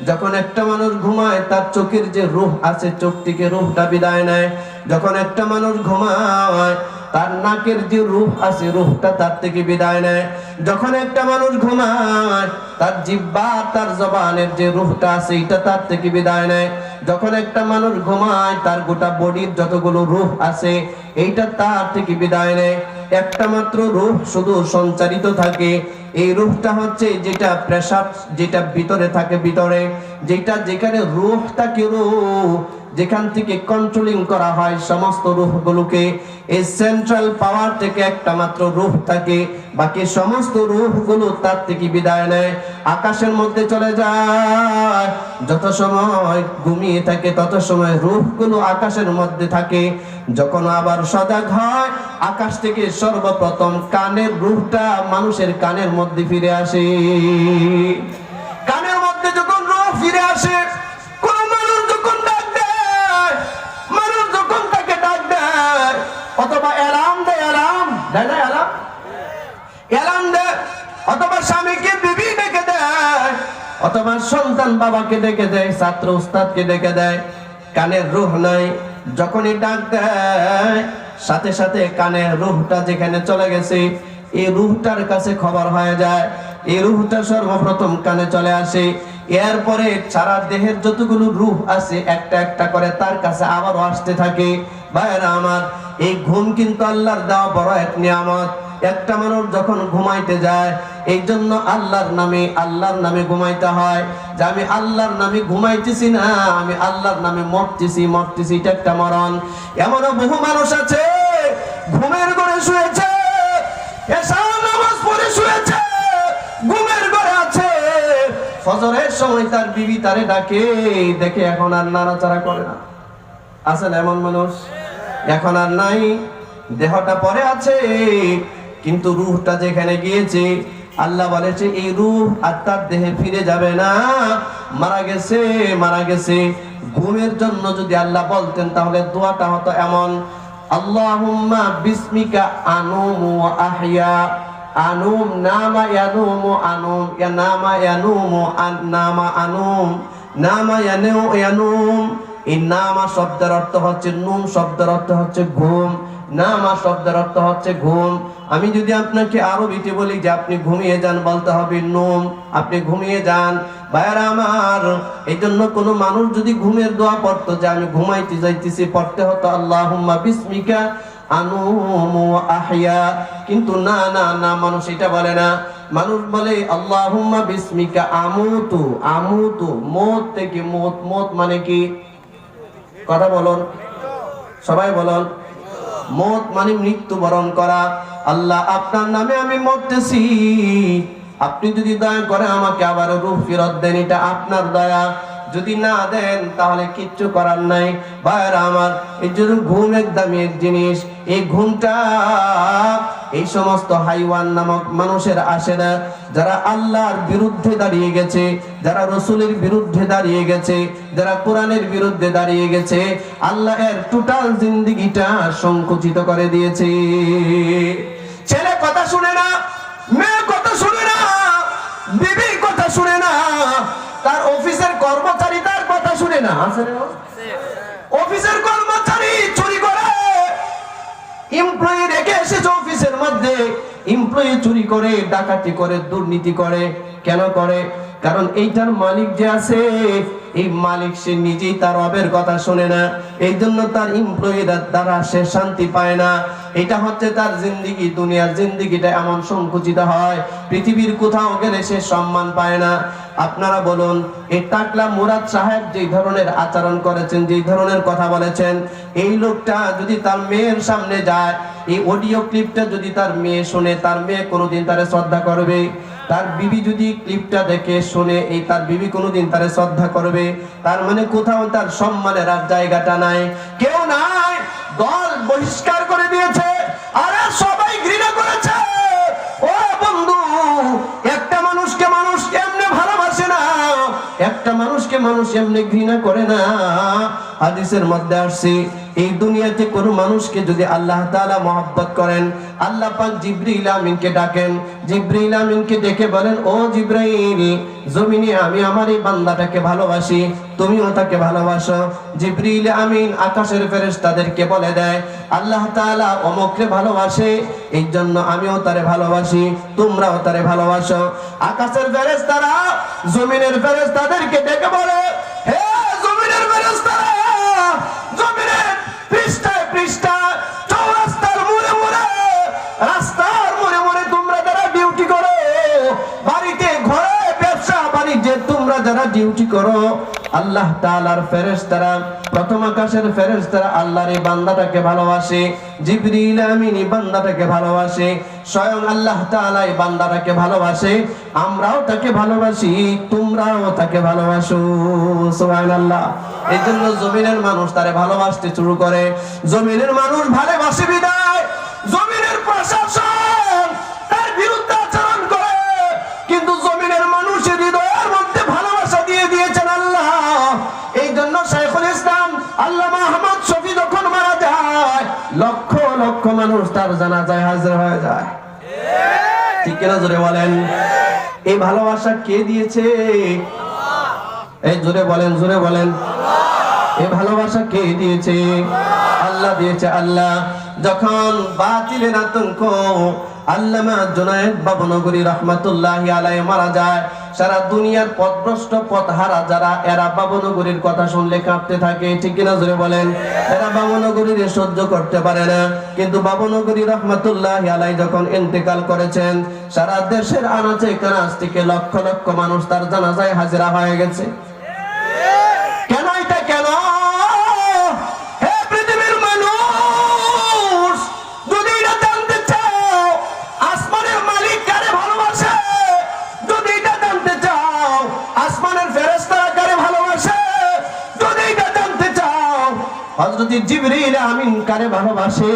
যখন একটা মানুষ ঘুমায়, তার চোখের যে রূহ আছে, চোখ থেকে রূহটা বিদায় নেয়। যখন একটা মানুষ ঘুমায়, তার নাকের যে রূহ আছে, রূহটা তার থেকে বিদায় নেয়। যখন একটা মানুষ ঘুমায়, তার জিহ্বা, তার জবানের যে রূহটা আছে, এটা তার থেকে বিদায় নেয়। যখন একটা মানুষ ঘুমায় তার গোটা বডির যতগুলো রূহ আছে এইটা তার থেকে বিদায় নেয়, একটা মাত্র রূহ শুধু সঞ্চারিত থাকে। এই রূহটা হচ্ছে যেটা প্রেসার, যেটা ভিতরে থাকে, ভিতরে যেটা যেখানে রূহ থাকে, রূহ যেখান থেকে কন্ট্রোলিং করা হয় সমস্ত রূহগুলোকে। এই সেন্ট্রাল পাওয়ার থেকে একটা মাত্র রূহ থাকে, বাকি সমস্ত রূহগুলো তার থেকে বিদায় নেয়, আকাশের মধ্যে চলে যায়। যত সময় ঘুমিয়ে থাকে তত সময় রূহগুলো আকাশের মধ্যে থাকে। যখন আবার সজাগ হয় আকাশ থেকে সর্বপ্রথম কানের রূহটা মানুষের কানের মধ্যে ফিরে আসে। কানের মধ্যে যখন রূহ ফিরে আসে, কোন মানুষ যখন ডাক দেয়, মানুষ যখন তাকে ডাক দেয় অথবা অ্যালার্ম দেয়, অ্যালার্ম দেয় না, অ্যালার্ম দেয়, অথবা স্বামীকে বিবি ডেকে দেয়, অথবা সন্তান বাবাকে ডেকে দেয়, ছাত্র উস্তাদকে ডেকে দেয়, কানের রূহ নাই। যখনই ডাক দেয় সাথে সাথে কানের রূহটা যেখানে চলে গেছে এই রূহটার কাছে খবর হয়ে যায়, এই রূহটা সর্বপ্রথম কানে চলে আসে। এরপরে সারা দেহের যতগুলো রূহ আছে একটা একটা করে তার কাছে আবারও আসতে থাকে। ভাইরা আমার, এই ঘুম কিন্তু আল্লাহর দেওয়া বড় এক নিয়ামত। একটা মানুষ যখন ঘুমাইতে যায় এই জন্য আল্লাহর নামে ঘুমাইতে হয়, যে আমি আল্লাহর নামে ঘুমাইতেছি না, আমি আল্লাহর নামে মরতেছি, এটা একটা মরণ। এমনও বহু মানুষ আছে ঘুমের ঘরে শুয়েছে, এশার নামাজ পড়ে শুয়েছে, ঘুমের ঘরে আছে, ফজরের সময় তার বিবি তারে ডাকে, দেখে এখন আর নাড়াচাড়া করে না। আছে না এমন মানুষ? এখন আর নাই, দেহটা পড়ে আছে কিন্তু রূহটা যেখানে গিয়েছে আল্লাহ বলেছে এই রূহ আর তার দেহে ফিরে যাবে না, মারা গেছে। ঘুমের জন্য যদি আল্লাহ বলতেন তাহলে দোয়াটা হতো এমন, আল্লাহুম্মা বিসমিকা আনুমু ওয়া আহইয়া, আনুম নামা ইয়ানুমু আনুম, ইয়া নামা ইয়ানুমু নামা আনুম, নামা ইয়ানুম। এই নামা শব্দের অর্থ হচ্ছে নুম, শব্দের অর্থ হচ্ছে ঘুম, নামা শব্দের অর্থ হচ্ছে ঘুম। আমি যদি আপনাকে আরবিতে বলি যে আপনি ঘুমিয়ে যান, বলতে হবে নুম, আপনি ঘুমিয়ে যান। ভাইরা আমার, এই জন্য কোন মানুষ যদি ঘুমের দোয়া পড়তো যে আমি ঘুমাইতে যাইতেছি, পড়তে হতো আল্লাহুম্মা বিসমিকা আনুমু আহইয়া। কিন্তু না না না, মানুষ এটা বলে না, মানুষ বলে আল্লাহুম্মা বিসমিকা আমুতু। মত থেকে মত মানে কি? কথা বলুন, সবাই বলুন। মত মানে মৃত্যুবরণ করা। আল্লাহ আপনার নামে আমি মরতেছি, আপনি যদি দয়া করে আমাকে আবার রূহ ফেরত দেন, এটা আপনার দয়া। যদি না দেন তাহলে কিচ্ছু করার নাই। ভাইরা আমার, এই জন্য ঘুম একদমই এক জিনিস। এই ঘুমটা এই সমস্ত হাইওয়ান নামক মানুষের আসে না, যারা আল্লাহর বিরুদ্ধে দাঁড়িয়ে গেছে, যারা রসুলের বিরুদ্ধে দাঁড়িয়ে গেছে, যারা কোরআনের বিরুদ্ধে দাঁড়িয়ে গেছে, আল্লাহ এর টোটাল জিন্দেগিটা সংকুচিত করে দিয়েছে। ছেলে কথা শুনে না, মেয়ে কথা শুনে না, বিবি কথা শুনে না, তার অফিসের কর্মচারী তার কথা শুনে না। অফিসের কর্মচারী চুরি করে, এমপ্লয়ি রেখে এসেছে অফিসের মধ্যে, এমপ্লয়ি চুরি করে, ডাকাতি করে, দুর্নীতি করে। কেন করে? কারণ এইটার মালিক যে আছে, এই মালিক সে নিজেই তার রবের কথা শুনে না, এই জন্য তার এমপ্লয়িরা দ্বারা সে শান্তি পায় না। এটা হচ্ছে তার জিন্দেগি, দুনিয়ার জিন্দেগিটা এমন সংকুচিত হয়, পৃথিবীর কোথাও গেলে সে সম্মান পায় না। আপনারা বলুন, এই টাকলা মুরাদ সাহেব যেই ধরনের আচরণ করেছেন, যেই ধরনের কথা বলেছেন, এই লোকটা যদি তার মেয়ের সামনে যায়, এই অডিও ক্লিপটা যদি তার মেয়ে শুনে, তার মেয়ে কোনোদিন তারে শ্রদ্ধা করবে? তার বিবি যদি ক্লিপটা দেখে শুনে, এই তার বিবি কোনোদিন তারে শ্রদ্ধা করবে? তার মানে কোথাও তার সম্মানের আর জায়গাটা নাই, কেউ নাই। দল বহিষ্কার করে দিয়েছে, আর সবাই ঘৃণা করেছে। ও বন্ধু, একটা মানুষকে মানুষ এমনি ভালোবাসে না, একটা মানুষকে মানুষ এমনি ঘৃণা করে না। হাদিসের মধ্যে আসছে, এই দুনিয়াতে কোন মানুষকে যদি আল্লাহ তাআলা মহব্বত করেন, আল্লাহ পাক জিবরিল আমিনকে ডাকেন, জিবরিল আমিনকে ডেকে বলেন, ও জিবরাইল, জমিনে আমি আমার এই বান্দাটাকে ভালোবাসি, তুমিও তাকে ভালোবাসো। জিবরিল আমিন আকাশের ফেরেশতাদেরকে বলে দেয়, আল্লাহ তাআলা অমুককে ভালোবাসে, এই জন্য আমিও তারে ভালোবাসি, তোমরাও তারে ভালোবাসো। আকাশের ফেরেশতারা জমিনের ফেরেশতাদেরকে ডেকে বলে, হে জমিনের ফেরেশতা, রাস্তার মোড়ে মোড়ে তোমরা যারা ডিউটি করো, বাড়িতে ঘরে ব্যবসা বাণিজ্যে তোমরা যারা ডিউটি করো, আল্লাহ তাআলার ফেরেশতারা, প্রথম আকাশের ফেরেশতারা আল্লাহর এই বান্দাটাকে ভালোবাসে, জিবরিল আমিন এই বান্দাটাকে ভালোবাসে, স্বয়ং আল্লাহ তাআলা এই বান্দাটাকে ভালোবাসে, আমরাও তাকে ভালোবাসি, তোমরাও তাকে ভালোবাসো। সুবহানাল্লাহ। এইজন্য জমিনের মানুষ তারে ভালোবাসতে শুরু করে। জমিনের মানুষ ভালোবাসে বিদায় জমিনের প্রশাসন তার বিরুদ্ধে আচরণ করে, কিন্তু জমিনের মানুষের হৃদয়ের মধ্যে ভালোবাসা দিয়ে দিয়েছেন আল্লাহ। এই জন্য শাইখুল ইসলাম আল্লামা আহমদ শফী যখন মারা যায়, লক্ষ লক্ষ মানুষ তার জানাজায় হাজির হয়ে যায়। ঠিক কিনা জোরে বলেন? এই ভালোবাসা কে দিয়েছে? এই জোরে বলেন, জোরে বলেন। এই ভালোবাসা কে দিয়েছে? আল্লাহ দিয়েছে। আল্লাহ যখন বাতিলের আতঙ্ক আল্লামা জুনায়েদ বাবনগরী রহমাতুল্লাহি আলাইহি মারা যায়, সারা দুনিয়ার পথভ্রষ্ট পথহারা যারা, এরা বাবনগরীর কথা শুনলে কাঁপতে থাকে। ঠিক কিনা জোরে বলেন? এরা বাবনগরীর সহ্য করতে পারে না। কিন্তু বাবনগরী রহমাতুল্লাহি আলাইহি যখন ইন্তেকাল করেছেন, সারা দেশের আনাচে কানাচ থেকে লক্ষ লক্ষ মানুষ তার জানাজায় হাজিরা হয়ে গেছে। কেন এটা কেন? হে পৃথিবীর মানুষ, যদি এটা জানতে চাও আসমানের মালিক কারে ভালোবাসে, যদি এটা জানতে চাও আসমানের ফেরেশতারা কারে ভালোবাসে, যদি এটা জানতে চাও হযরত জিবরিল আমিন কারে ভালোবাসে,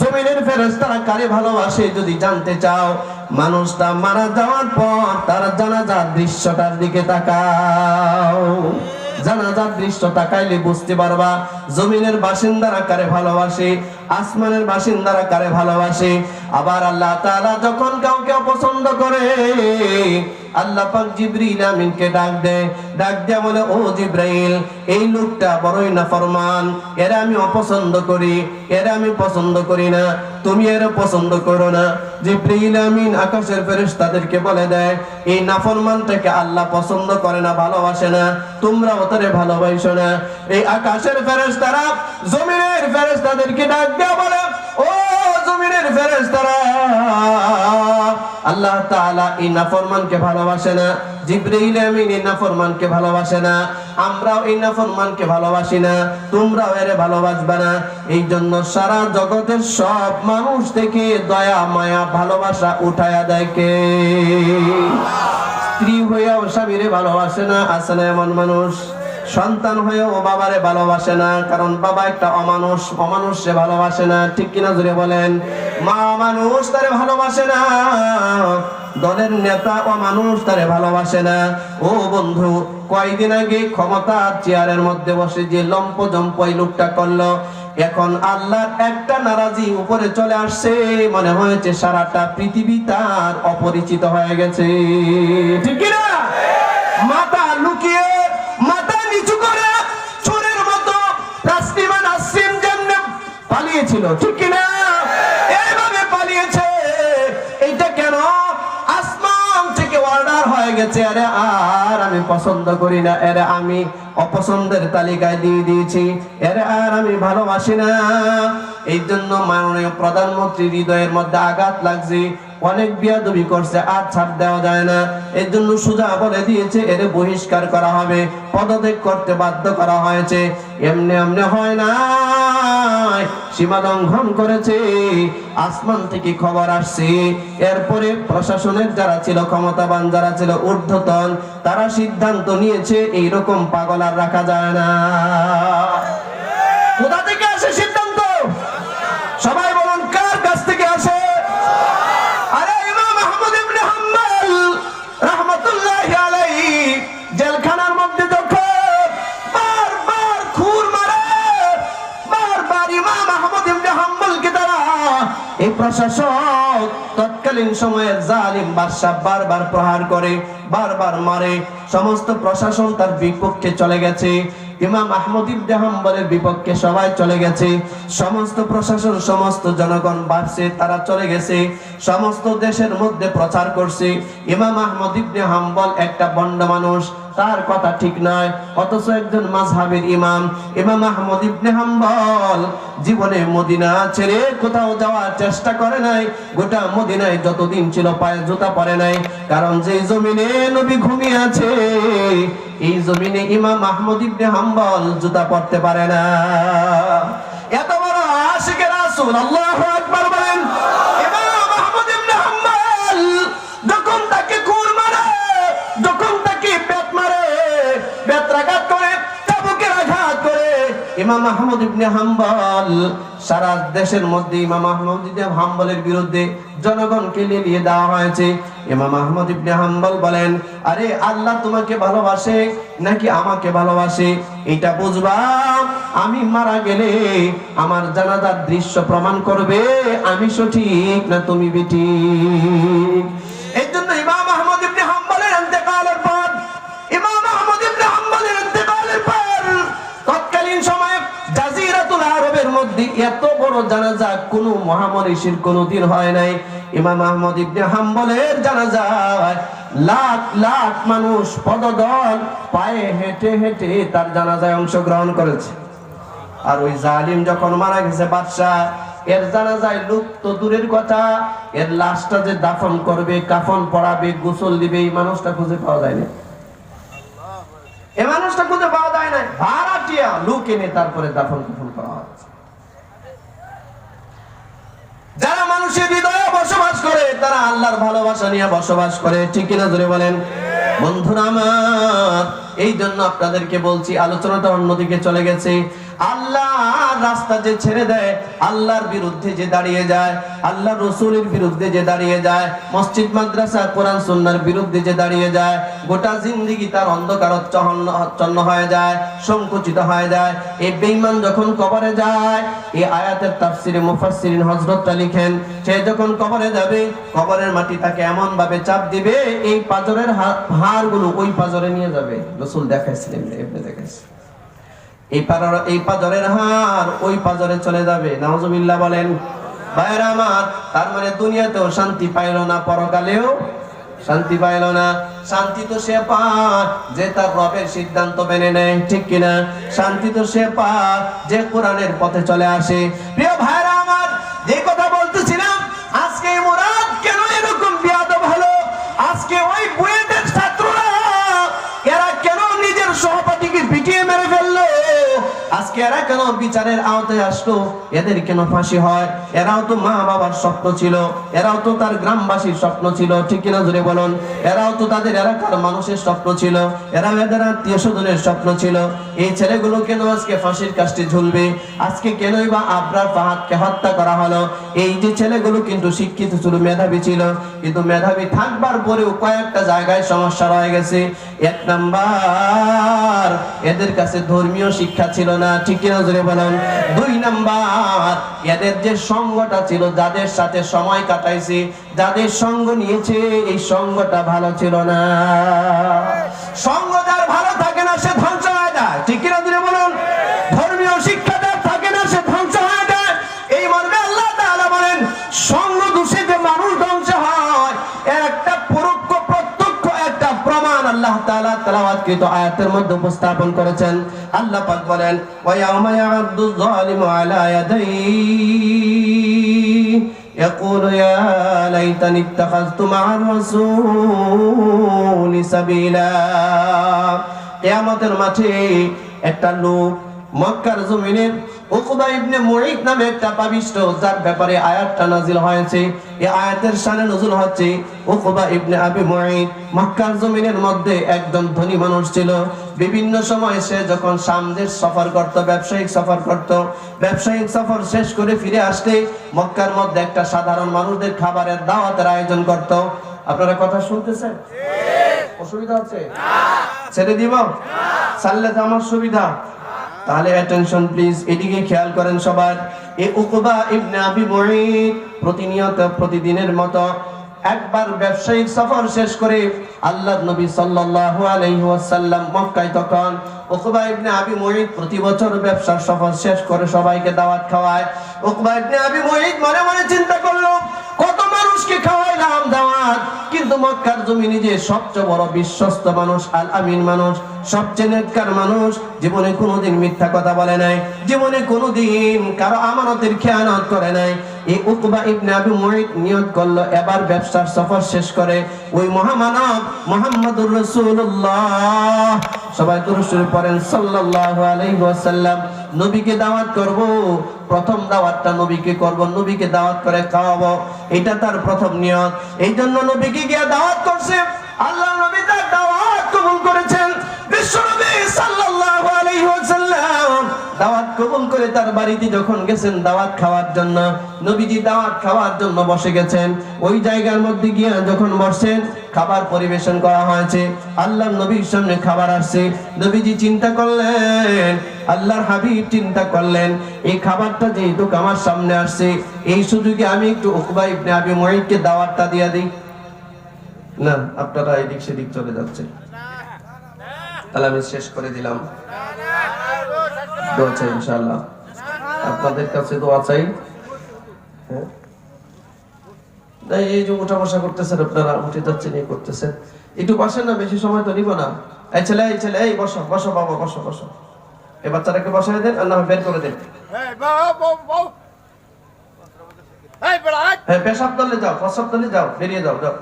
জমিনের ফেরেশতারা কারে ভালোবাসে, যদি জানতে চাও মানুষটা মারা যাওয়ার পর তার জানাজার দৃশ্যটার দিকে তাকাও। জানাজার দৃশ্য তাকাইলে বুঝতে পারবা জমিনের বাসিন্দারা কারে ভালোবাসে, আসমানের বাসিন্দারা কারে ভালোবাসে। আবার আল্লাহ তাআলা যখন কাউকে অপছন্দ করে, আল্লাহ পাক জিবরিল আমিনকে ডাক দেয়, ডাক দিয়ে বলে, ও জিবরাইল, এই লোকটা বড়ই নাফরমান, এরা আমি অপছন্দ করি, এরা আমি পছন্দ করি না, তুমি এরা পছন্দ করো না। জিবরিল আমিন আকাশের ফেরেশতাদেরকে বলে দেয়, এই নাফরমানটাকে আল্লাহ পছন্দ করে না, ভালোবাসে না, তোমরা ওটারে ভালোবাসো না। এই আকাশের ফেরেশতারা জমিনের ফেরেশতাদেরকে ডাক দিয়ে বলে, ও জমিনের ফেরেশতারা, আল্লাহ তাআলা এই নাফরমানকে ভালোবাসে না, জিবরাইল আমিন এই নাফরমানকে ভালোবাসে না, আমরাও এই নাফরমানকে ভালোবাসি না, তোমরাও এরে ভালোবাসবে না। এই জন্য সারা জগতের সব মানুষ থেকে দয়া মায়া ভালোবাসা উঠায়া দেয় কে? স্ত্রী হইয়াও স্বামীরে ভালোবাসে না, আছে না এমন মানুষ? সন্তান হয়েও বাবারে ভালোবাসে না, কারণ বাবা একটা অমানুষ, অমানুষে ভালোবাসে না। ঠিক কিনা জোরে বলেন? মা মানুষ তারে ভালোবাসে না, দলের নেতা অমানুষ তারে ভালোবাসে না। ও বন্ধু, কয়দিন আগে ক্ষমতার চেয়ারের মধ্যে বসে যে লম্প জম্প এই লোকটা করলো, এখন আল্লাহর একটা নারাজি উপরে চলে আসছে, মনে হয়েছে সারাটা পৃথিবী তার অপরিচিত হয়ে গেছে। ঠিক কিনা? মাথা লুকিয়ে মাথা নিচু করে চোরের মতো তাসলিমা নাসরিন যেমনে পালিয়েছিল, ঠিক কিনা? এইভাবে পালিয়েছে। এইটা কেন? আসমান থেকে অর্ডার হয়ে গেছে, আরে আর আমি পছন্দ করি না, এরে আমি অপছন্দের তালিকায় দিয়ে দিয়েছি, এরে আর আমি ভালোবাসি না। এই জন্য মাননীয় প্রধানমন্ত্রীর হৃদয়ের মধ্যে আঘাত লাগছে, অনেক বিয়াদবি করছে, আর ছাড় দেওয়া যায় না। এর জন্য সুজা বলে দিয়েছে, এর বহিষ্কার করা হবে, পদত্যাগ করতে বাধ্য করা হয়েছে। এমনি এমনি হয় না, সীমা লঙ্ঘন করেছে, আসমান থেকে খবর আসছে। এরপরে প্রশাসনের যারা ছিল, ক্ষমতাবান যারা ছিল, ঊর্ধ্বতন, তারা সিদ্ধান্ত নিয়েছে এইরকম পাগল আর রাখা যায় না। কোথা থেকে আসে সিদ্ধান্ত? সবাই বলুন, কার কাছ থেকে আসে? জেলখানার মধ্যে যখন বারবার খুর মারে, বারবার ইমাম আহমদ ইবনে হাম্বলকে তারা, এই প্রশাসক তৎকালীন সময়ে জালিম বাদশা বারবার প্রহার করে, বারবার মারে, সমস্ত প্রশাসন তার বিপক্ষে চলে গেছে। ইমাম আহমদ ইবনে হাম্বলের বিপক্ষে সবাই চলে গেছে, সমস্ত প্রশাসন সমস্ত জনগণ ভাবছে তারা চলে গেছে, সমস্ত দেশের মধ্যে প্রচার করছে ইমাম আহমদ ইবনে হাম্বল একটা ভণ্ড মানুষ, তার কথা ঠিক নয়। অথচ একজন মাযহাবের ইমাম ইমাম আহমদ ইবনে হাম্বল জীবনে মদিনা ছেড়ে কোথাও যাওয়ার চেষ্টা করে নাই, গোটা মদিনায় যতদিন ছিল পায়ে জুতা পরে নাই, কারণ যে জমিনে নবী ঘুমিয়ে আছে এই জমিনে ইমাম আহমদ ইবনে হাম্বল জুতা পরতে পারে না। এত বড় আশিকে রাসূল, আল্লাহু আকবার বলেন। ইমাম আহমদ ইবনে হাম্বল যখন তাকে খুর মারে, যখন তাকে পেট মারে, বেত্রাঘাত করে, চাবুকের আঘাত করে, ইমাম আহমদ ইবনে হাম্বল সারা দেশের মধ্যে ইমাম আহমদ ইবনে হাম্বলের বিরুদ্ধে জনগণকে লিলিয়ে দেওয়া হয়েছে। ইমাম আহমদ ইবনে হাম্বল বলেন, আরে আল্লাহ তোমাকে ভালোবাসে নাকি আমাকে ভালোবাসে এটা বুঝবা আমি মারা গেলে আমার জানাজার দৃশ্য প্রমাণ করবে আমি সঠিক না তুমি বেঠিক। এই জন্য ইমাম আহমদ ইবনে হাম্বলের ইন্তেকালের পর, ইমাম আহমদ ইবনে হাম্বলের ইন্তেকালের পর তৎকালীন সময়ে জাজিরাতুল আরবের মধ্যে এত বড় জানাজা কোনো মহামনীষীর কোনোদিন হয় নাই। ইমাম আহমদ ইবনে হাম্বলের জানাজায় লাখ লাখ মানুষ পদদল পায়ে হেঁটে হেঁটে তার জানাজায় অংশগ্রহণ করেছে। আর ওই জালিম যখন মারা গেছে বাদশাহ, এর জানাজায় লোক তো দূরের কথা, এর লাশটা যে দাফন করবে, কাফন পরাবে, গোসল দিবে, এই মানুষটা খুঁজে পাওয়া যায় না। এই মানুষটা খুঁজে পাওয়া যায় না, ভাড়াটিয়া লোক এনে তারপরে দাফন কাফন করা হচ্ছে। যারা মানুষের হৃদয়ে বসবাস করে তারা আল্লাহর ভালোবাসা নিয়ে বসবাস করে, ঠিক কিনা জোরে বলেন। বন্ধুরা আমার, এই জন্য আপনাদেরকে বলছি, আলোচনাটা অন্যদিকে চলে গেছে। আল্লাহর রাস্তা যে ছেড়ে দেয়, আল্লাহর বিরুদ্ধে যে দাঁড়িয়ে যায়, আল্লাহ রসুলের বিরুদ্ধে যে দাঁড়িয়ে যায়, মসজিদ মাদ্রাসা কোরআন সুন্নাহর বিরুদ্ধে যে দাঁড়িয়ে যায়, গোটা জিন্দেগি তার অন্ধকারাচ্ছন্ন হয়ে যায়, সংকুচিত হয়ে যায়। এই বেঈমান যখন কবরে যায়, এই আয়াতের তাফসিরে মুফাসসিরিন হযরতটা লিখেন, সে যখন কবরে যাবে কবরের মাটি তাকে এমন ভাবে চাপ দিবে এই পাজরের হাড়গুলো ওই পাজরে নিয়ে যাবে। রাসূল দেখাইছিলেন, ইবনে দেখাইছে, এই পাজরের হাড় ওই পাজরে চলে যাবে। নাউজুবিল্লাহ বলেন। ভাইরা আমার, তার মানে দুনিয়াতেও শান্তি পাইল না, পরকালেও শান্তি পাইল না। শান্তি তো সে পায় যে তার রবের সিদ্ধান্ত মেনে নেয়, ঠিক কিনা? শান্তি তো সে পায় যে কোরআনের পথে চলে আসে। প্রিয় ভাইরা আমার, যে কথা বলতেছিলাম, আজকে মুরাদ কেন এরকম বিয়াদব হলো? আজকে ওই বুয়েটের ছাত্ররা এরা কেন নিজের সহপাঠীকে পিটিয়ে মেরে ফেললো? আজকে এরা কেন বিচারের আওতায় আসলো? এদের কেন ফাঁসি হয়? এরাও তো মা বাবার স্বপ্ন ছিল, এরাও তো তার গ্রামবাসীর স্বপ্ন ছিল, ঠিক কিনা জোরে বলুন। এরাও তো তাদের এলাকার মানুষের স্বপ্ন ছিল, এরাও এদের আত্মীয় স্বজনের স্বপ্ন ছিল। এই ছেলেগুলো কেন আজকে ফাঁসির কাস্টে ঝুলবে? আজকে কেনই বা আবরার ফাহাদকে হত্যা করা হলো? এই যে ছেলেগুলো কিন্তু শিক্ষিত ছিল, মেধাবী ছিল, কিন্তু মেধাবী থাকবার পরেও কয়েকটা জায়গায় সমস্যা রয়ে গেছে। এক নাম্বার, এদের কাছে ধর্মীয় শিক্ষা ছিল না, ঠিক কিনা জোরে বলুন। দুই নাম্বার, এদের যে সঙ্গটা ছিল, যাদের সাথে সময় কাটাইছে, যাদের সঙ্গ নিয়েছে, এই সঙ্গটা ভালো ছিল না। সঙ্গ যার ভালো থাকে না সে ধ্বংস হয়ে যায়, ঠিক কিনা জোরে বলুন। ধর্মীয় শিক্ষা যার থাকে না সে ধ্বংস হয়ে যায়। এই মর্মে আল্লাহ তাআলা বলেন, সঙ্গ দোষে যে মানুষ ধ্বংস হয় এর একটা পরোক্ষ প্রত্যক্ষ একটা প্রমাণ আল্লাহ তাআলা তেলাওয়াতকৃত আয়াতের মধ্যে উপস্থাপন করেছেন। আল্লাহ পাক বলেন, ওয়া ইয়াউমা ইয়া'আদ্দু যালিমু আলা ইয়াদাইহি ইয়াকুলু ইয়া লাইতানি ইত্তাখাযতু মা'আর রাসূলি সাবিলা। কিয়ামতের মাঠে একটা লোক মক্কার জমিনের উকবা ইবনে মুঈত নামে একটা পাপিষ্ঠ, যার ব্যাপারে আয়াতটা নাযিল হয়েছে। এই আয়াতের শানে নজুল হচ্ছে, উকবা ইবনে আবি মুঈত মক্কার জমিনের মধ্যে একজন ধনী মানুষ ছিল। বিভিন্ন সময় সে যখন শাম দেশ সফর করত, ব্যবসায়িক সফর করত, ব্যবসায়িক সফর শেষ করে ফিরে আসতে মক্কার মধ্যে একটা সাধারণ মানুষদের খাবারের দাওয়াতের আয়োজন করত। আপনারা কথা শুনতেছেন? অসুবিধা হচ্ছে? ছেড়ে দিব? চাললে তো আমার সুবিধা। তাহলে অ্যাটেনশন প্লিজ, এদিকে খেয়াল করেন সবার। এই উকবা ইবনে আবি মুঈত প্রতিনিয়ত প্রতিদিনের মতো একবার ব্যবসায়িক সফর শেষ করে আল্লাহর নবী সাল্লাল্লাহু আলাইহি ওয়াসাল্লাম মক্কায় তখন উকবা ইবনে আবি মুঈত প্রতি বছর ব্যবসার সফর শেষ করে সবাইকে দাওয়াত খাওয়ায়। উকবা ইবনে আবি মুঈত মনে মনে চিন্তা করলো, কত মানুষকে খাওয়াইলাম দাওয়াত, কিন্তু মক্কার জমিনে যে সবচেয়ে বড় বিশ্বস্ত মানুষ, আল আমিন মানুষ, সবচেয়ে নেককার মানুষ, জীবনে কোনোদিন মিথ্যা কথা বলে নাই, জীবনে কোনোদিন কারো আমানতের খেয়ানত করে নাই, এই উকবা ইবনে আবি মুঈত নিয়ত করলো এবার ব্যবসার সফর শেষ করে ওই মহামানব মুহাম্মদুর রাসূলুল্লাহ, সবাই দুরূদ শরীফ পড়েন সাল্লাল্লাহু আলাইহি ওয়াসাল্লাম, নবীকে দাওয়াত করব। প্রথম দাওয়াতটা নবীকে করব, নবীকে দাওয়াত করে খাওয়াবো, এটা তার প্রথম নিয়ত। এই জন্য নবীকে গিয়ে দাওয়াত করছে, আল্লাহ নবী তার দাওয়াত কবুল করেছেন। বিশ্বনবী সাল্লাল্লাহু আলাইহি ওয়াসাল্লাম দাওয়াত কবুল করে তার বাড়িতে যখন গেছেন দাওয়াত খাওয়ার জন্য, নবীজি দাওয়াত খাওয়ার জন্য বসে গেছেন। ওই জায়গার মধ্যে গিয়ে যখন বসেন, খাবার পরিবেশন করা হয়েছে, আল্লাহর নবীর সামনে খাবার আসছে। নবীজি চিন্তা করলেন, আল্লাহর হাবিব চিন্তা করলেন, এই খাবারটা যেহেতু আমার সামনে আসছে, এই সুযোগে আমি একটু উকবা ইবনে আবি মুঈতকে দাওয়াতটা দিয়ে দিই। না, আপনারা এদিক সেদিক চলে যাচ্ছে। তাহলে আমি শেষ করে দিলাম। দোয়া চাই ইনশাআল্লাহ, আপনাদের কাছে দোয়া চাই। হ্যাঁ, এই যে উঠা বসা করতেছেন, আপনারা উঠে যাচ্ছেন, এই করতেছেন, একটু বসেন না, বেশি সময় তো নিব না। এই ছেলে, এই ছেলে, এই বসো বসো বাবা, বসো বসো। এই বাচ্চাটাকে বসাই দেন আর না বের করে দেন। হ্যাঁ, পেশাব দলে যাও, প্রসাব দলে যাও, বেরিয়ে যাও, যাও।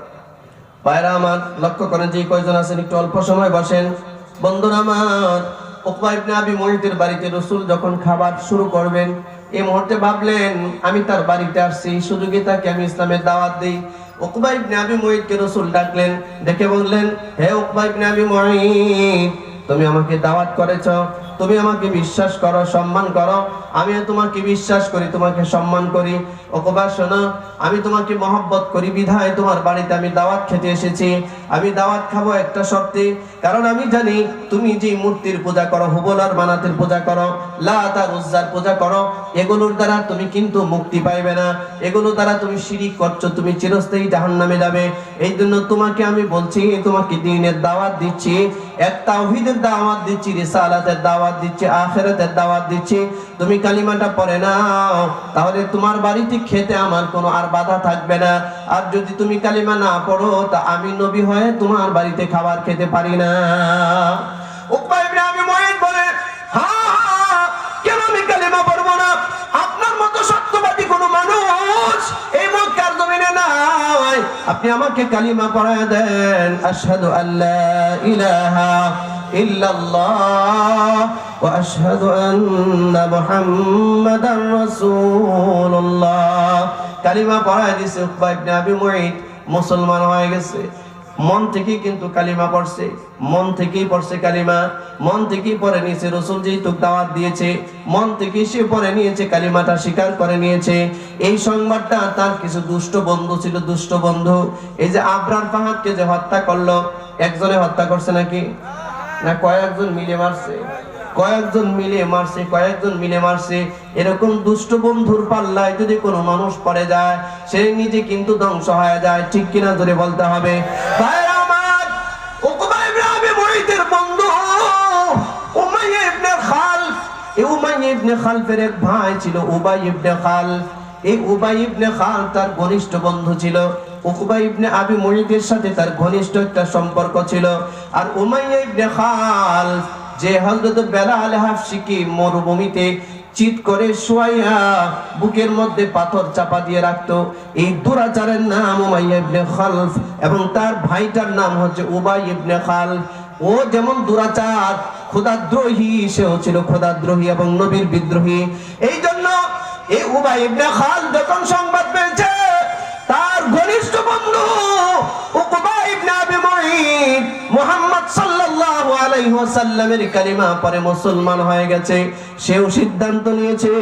ভাইরা আমার, লক্ষ্য করেন যে কয়জন আছেন, একটু অল্প সময় বসেন। বন্ধুরা আমার, উকবা ইবনে আবি মুঈতের বাড়িতে রাসূল যখন খাবার শুরু করবেন, এই মুহূর্তে ভাবলেন আমি তার বাড়িতে আসছি, সুযোগে তাকে আমি ইসলামের দাওয়াত দেই। উকবা ইবনে আবি মুঈতকে রাসূল ডাকলেন, ডেকে বললেন, হে উকবা ইবনে আবি মুঈত, তুমি আমাকে দাওয়াত করেছো, তুমি আমাকে বিশ্বাস করো, সম্মান করো, আমিও তোমাকে বিশ্বাস করি, তোমাকে সম্মান করি। উকবা শোনো, আমি তোমাকে মহব্বত করি বিধায় তোমার বাড়িতে আমি দাওয়াত খেতে এসেছি। আমি দাওয়াত খাবো একটা শর্তে, কারণ আমি জানি তুমি যে মূর্তির পূজা করো, হুবল আর মানাতের পূজা করো, লাত আর উজ্জার পূজা করো, এগুলোর দ্বারা তুমি কিন্তু মুক্তি পাইবে না, এগুলো দ্বারা তুমি শিরিক করছো, তুমি চিরস্থায়ী জাহান্নামে যাবে। এই জন্য তোমাকে আমি বলছি, তোমাকে দ্বীনের দাওয়াত দিচ্ছি, এক তাওহীদের দাওয়াত দিচ্ছি, রিসালাতের দাওয়াত দিচ্ছি, আখিরাতের দাওয়াত দিচ্ছি। তুমি কালিমাটা পড়ে নাও, তাহলে তোমার বাড়িতে খেতে আমার কোনো আর বাধা থাকবে না। আর যদি তুমি কালিমা না পড়ো, তা আমি নবী হয়ে তোমার বাড়িতে খাবার খেতে পারি না। উকবা ইবনে আবি মুঈত বলে, হ্যাঁ, কেন আমি কালিমা পড়বো না? আপনার মতো সত্যবাদী কোনো মানুষ এই মক্কার জমিনে নাই, আপনি আমাকে কালিমা পড়ায় দেন। আশহাদু আল্লা ইলাহা ইল্লাল্লাহ ওয়া আশহাদু আন্না মুহাম্মাদার রাসূলুল্লাহ। কালিমা পড়ায় দিয়েছে উকবা ইবনে আবি মুঈত, মুসলমান হয়ে গেছে। মন থেকেই কিন্তু কালিমা পড়ছে, মন থেকেই পড়ছে কালিমা, মন থেকেই পড়ে নিয়েছে। রাসূল যেহেতু দাওয়াত দিয়েছে, মন থেকেই সে পড়ে নিয়েছে, কালিমাটা স্বীকার করে নিয়েছে। এই সংবাদটা তার কিছু দুষ্ট বন্ধু ছিল, দুষ্ট বন্ধু, এই যে আবরার ফাহাদকে যে হত্যা করলো, একজনে হত্যা করছে নাকি না কয়েকজন মিলে মারছে? কয়েকজন মিলে মারছে, কয়েকজন মিলে মারছে। এরকম দুষ্ট বন্ধুর পাল্লায় যদি কোনো মানুষ পড়ে যায়, সে নিজে কিন্তু ধ্বংস হয়ে যায়। ঠিক কিনা ধরে বলতে হবে। ভাইরা আমার, উকবা ইবনে আবি মুঈতের বন্ধু উমাইয়া ইবনে খালফ, এই উমাইয়া ইবনে খালফের এক ভাই ছিল উবাই ইবনে খালফ। এই উবাই ইবনে খালফ তার ঘনিষ্ঠ বন্ধু ছিল। উকবা ইবনে আবি মুঈতের সাথে তার ঘনিষ্ঠ একটা সম্পর্ক ছিল। আর উমাইয়া ইবনে খালফ যে হযরত বেলাল হাফসিকে মরুভূমিতে চিৎ করে শুয়াইয়া বুকের মধ্যে পাথর চাপা দিয়ে রাখতো, এই দুরাচারের নাম উমাইয়া ইবনে খালফ, এবং তার ভাইটার নাম হচ্ছে উবাই ইবনে খালফ। ও যেমন দুরাচার, খোদাদ্রোহী, সেও ছিল খোদাদ্রোহী এবং নবীর বিদ্রোহী। এই জন্য এই উবাই ইবনে খালফ যখন সংবাদ পেয়েছে, তার ঘনিষ্ঠ বন্ধু উকবা ইবনে আবি মুঈত মুহাম্মদ সাল্লাল্লাহু আলাইহি আলাইহি ওয়াসাল্লামের কালিমা পরে মুসলমান হয়ে গেছে, সেও সিদ্ধান্ত নিয়েছে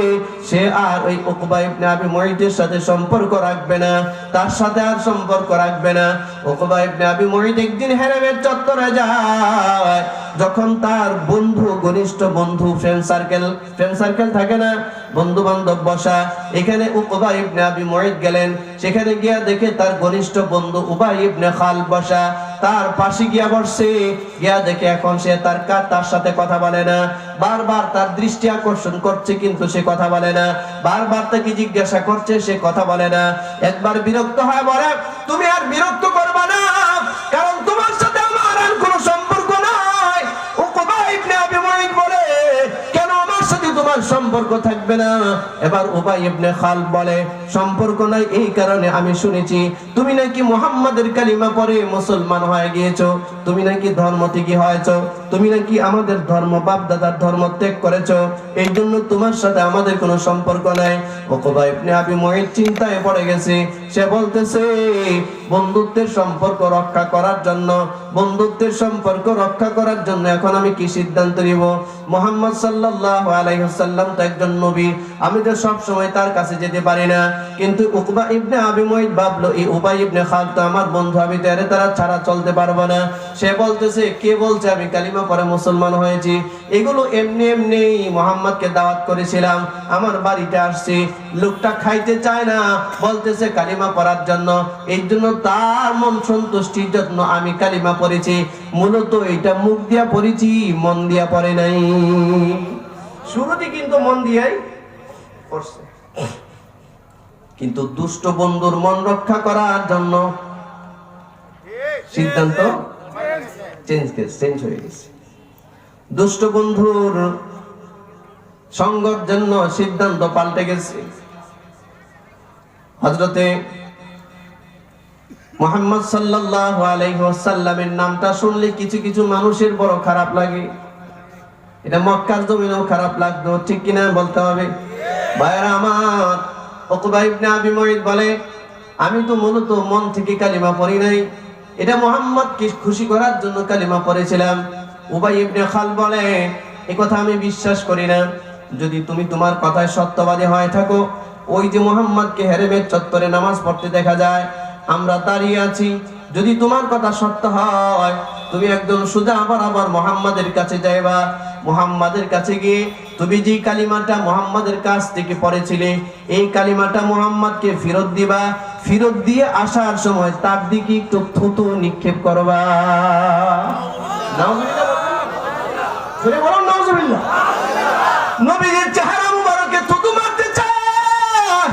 সে আর ওই উকবা ইবনে আবি মুঈতের সাথে সম্পর্ক রাখবে না, তার সাথে আর সম্পর্ক রাখবে না। উকবা ইবনে আবি মুঈত একদিন হেরেমের চত্বরে যায়, যখন তার বন্ধু, ঘনিষ্ঠ বন্ধু, ফ্রেন্ড সার্কেল থাকে না, বন্ধু বান্ধব বসা, এখানে উকবা ইবনে আবি মুঈত গেলেন। সেখানে গিয়া দেখে তার ঘনিষ্ঠ বন্ধু উবাই ইবনে খালদ বসা, তার পাশে গিয়া বসছে। গিয়া দেখে এখন সে তার সাথে কথা বলে না, বারবার তার দৃষ্টি আকর্ষণ করছে কিন্তু সে কথা বলে না, বারবার তাকে জিজ্ঞাসা করছে, সে কথা বলে না। একবার বিরক্ত হয়ে বলে, তুমি আর বিরক্ত করবা না, কারণ তোমার সাথে আমার আর কোনো সম্পর্ক নাই। উকবা ইবনে আবি মুঈত বলে, কেন আমার সাথে তোমার সম্পর্ক থাকবে না? এবার উবাই ইবনে খালদ বলে, সম্পর্ক নাই এই কারণে আমি শুনেছি তুমি নাকি মুহাম্মাদের কালিমা পড়ে মুসলমান হয়ে গিয়েছো, তুমি নাকি ধর্ম থেকে হয়েছো, তুমি নাকি আমাদের ধর্ম, বাপ দাদার ধর্ম ত্যাগ করেছো, এই জন্য তোমার সাথে আমাদের কোনো সম্পর্ক নাই। উকবা ইবনে আবি মুঈত চিন্তায় পড়ে গেছে। সে বলতেছে, বন্ধুত্বের সম্পর্ক রক্ষা করার জন্য এখন আমি কি সিদ্ধান্ত নিব? মুহাম্মদ সাল্লাল্লাহু আলাইহি ওয়াসাল্লাম তো একজন নবী, আমি তো সব সময় তার কাছে যেতে পারি না। কিন্তু উকবা ইবনে আবি মুঈত ভাবলো, এই উবাই ইবনে খালদ তো আমার বন্ধু, আমি তো তারা ছাড়া চলতে পারবো না। সে বলতেছে, কে বলছে আমি কালিমা পড়ে মুসলমান হয়েছি? এগুলো এমনি এমনি মুহাম্মদকে দাওয়াত করেছিলাম, আমার বাড়িতে আসছি, লোকটা খাইতে চায় না, বলতেছে কালিমা পড়ার জন্য, এই জন্য তার মন সন্তুষ্টির জন্য আমি কালিমা পড়েছি। মূলত এটা মুখ দিয়া পড়েছি, মন দিয়া পড়ে নাই। শুরুতে কিন্তু মন দিয়াই পড়ছে, কিন্তু দুষ্ট বন্ধুর মন রক্ষা করার জন্য সিদ্ধান্ত চেঞ্জ হয়ে গেছে। দুষ্ট বন্ধুর সঙ্গের জন্য সিদ্ধান্ত পাল্টে গেছে। হযরতে মুহাম্মদ সাল্লাল্লাহু আলাইহি ওয়াসাল্লামের নামটা শুনলে কিছু কিছু মানুষের বড় খারাপ লাগে। এটা মক্কার জমিনেও খারাপ লাগতো, ঠিক কিনা বলতে হবে? ভাইরা আমার, উকবা ইবনে আবি মুঈত বলে, আমি তো মূলত মন থেকে কালিমা পড়ি নাই, এটা মুহাম্মদকে খুশি করার জন্য কালিমা পড়েছিলাম। উবাই ইবনে খালদ বলে, এই কথা আমি বিশ্বাস করি না। যদি তুমি তোমার কথায় সত্যবাদী হয়ে থাকো, ওই যে মুহাম্মদকে হেরেমের চত্বরে নামাজ পড়তে দেখা যায়, আমরা দাঁড়িয়ে আছি, যদি তোমার কথা সত্য হয়, তুমি একদম সোজা আবার মুহাম্মাদের কাছে যাইবা। মুহাম্মাদের কাছে গিয়ে তুমি যে কালিমাটা মুহাম্মাদের কাছ থেকে পড়েছিলে, এই কালিমাটা মুহাম্মাদকে ফেরত দিবা। ফেরত দিয়ে আসার সময় তার দিকে একটু থুতু নিক্ষেপ করবা। নাউজুবিল্লাহ বলুন, নাউজুবিল্লাহ। নবীর চেহারা মুবারকে থুতু মারতে চায়,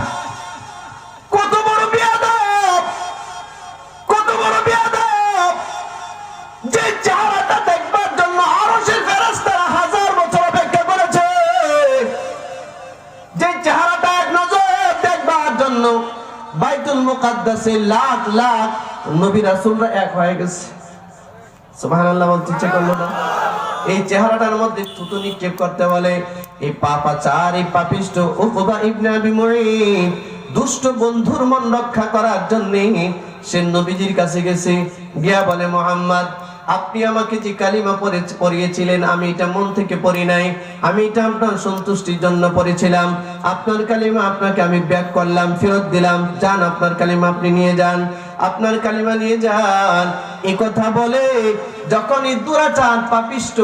কত বড় বেয়াদব, কত বড় বেয়াদব! যে চেহারাটা দেখবার জন্য আরশের ফেরেশতারা হাজার বছর অপেক্ষা করেছে, যে চেহারাটা এক নজর দেখবার জন্য বাইতুল মুকাদ্দাসে লাখ লাখ নবী রাসূলরা এক হয়ে গেছে। সুবহানাল্লাহ বলতে ইচ্ছে করলো না? এই চেহারাটার মধ্যে থুতু নিক্ষেপ করতে বলে। এই পাপাচার, এই পাপিষ্ট উকবা ইবনে আবি মুঈত দুষ্ট বন্ধুর মন রক্ষা করার জন্য সে নবীজির কাছে গেছে, গিয়া বলে, মুহাম্মদ, আপনি আমাকে যে কালিমা পড়িয়েছিলেন, আমি এটা মন থেকে পড়ি নাই, আমি এটা আপনার সন্তুষ্টির জন্য পড়েছিলাম। আপনার কালিমা আপনাকে আমি ব্যাক করলাম, ফেরত দিলাম, যান আপনার কালিমা আপনি নিয়ে যান, আপনার কালিমা নিয়ে যান। এই কথা বলে যখন এই দুরাচার পাপিষ্ট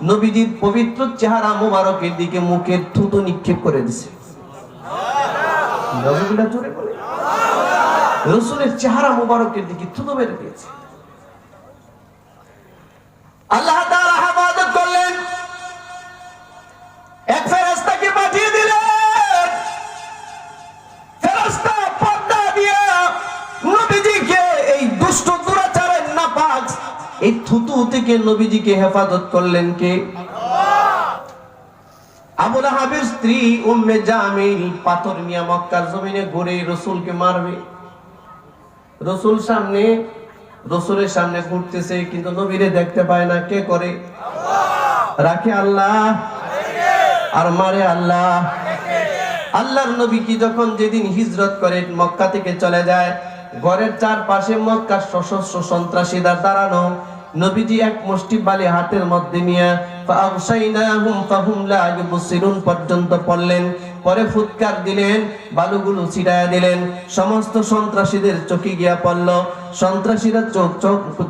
নবীজির পবিত্র চেহারা মোবারকের দিকে মুখের থুতু নিক্ষেপ করে দিছে। নবীগুলা জোরে বলে, রাসূলের চেহারা মোবারকের দিকে থুতু মেরে দিয়েছে। আল্লাহ তাআলা হেফাজত করলেন, এক ফেরেশতাকে পাঠিয়ে দিলেন। ফেরেশতা পর্দা দিয়ে নবীজিকে এই দুষ্ট দুরাচারের নাপাক এই থুতু থেকে নবীজিকে হেফাজত করলেন কে? আবু লাহাবের স্ত্রী উম্মে জামিল পাথর নিয়ে মক্কার জমিনে ঘুরে রাসূলকে মারবে। রাসূলের সামনে ঘুরতেছে, কিন্তু নবীরে দেখতে পায় না। কে করে? রাখে আল্লাহ আর মারে আল্লাহ। আল্লাহর নবী কি যখন যেদিন হিজরত করে মক্কা থেকে চলে যায়, ঘরের চারপাশে মক্কার সশস্ত্র সন্ত্রাসীরা দাঁড়ানো, নবীজি এক মুষ্টি বালি হাতের মধ্যে নিয়ে ফাআগশাইনাহুম ফাহুম লা ইউবসিরুন পর্যন্ত পড়লেন। পরে ফুৎকার দিলেন, বালুগুলো ছিটায়া দিলেন, সমস্ত সন্ত্রাসীদের চোখে গিয়া পড়ল। সন্ত্রাসীরা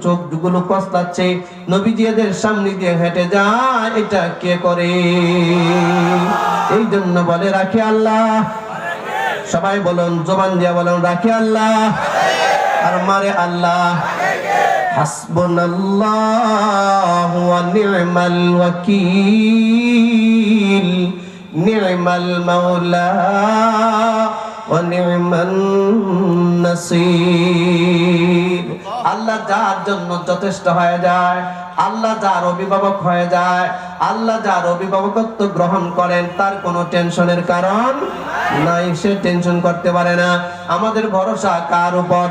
চোখগুলো কসলাচ্ছে। নবীজি এদের সামনে দিয়ে হেঁটে যায়, এটা কে করে? এই জন্য বলে রাখে আল্লাহ। সবাই বলুন, জবান দিয়া বলুন, রাখে আল্লাহ আর মারে আল্লাহ। হাসবুনাল্লাহু ওয়া নি'মাল ওয়াকিল, নি'মাল মাওলা ওয়া নি'মান নাসির। আল্লাহ যার জন্য যথেষ্ট হয়ে যায়, আল্লাহ যার অভিভাবক হয়ে যায়, আল্লাহ যার অভিভাবকত্ব গ্রহণ করেন, তার কোনো টেনশনের কারণ নাই, সে টেনশন করতে পারে না। আমাদের ভরসা কার উপর?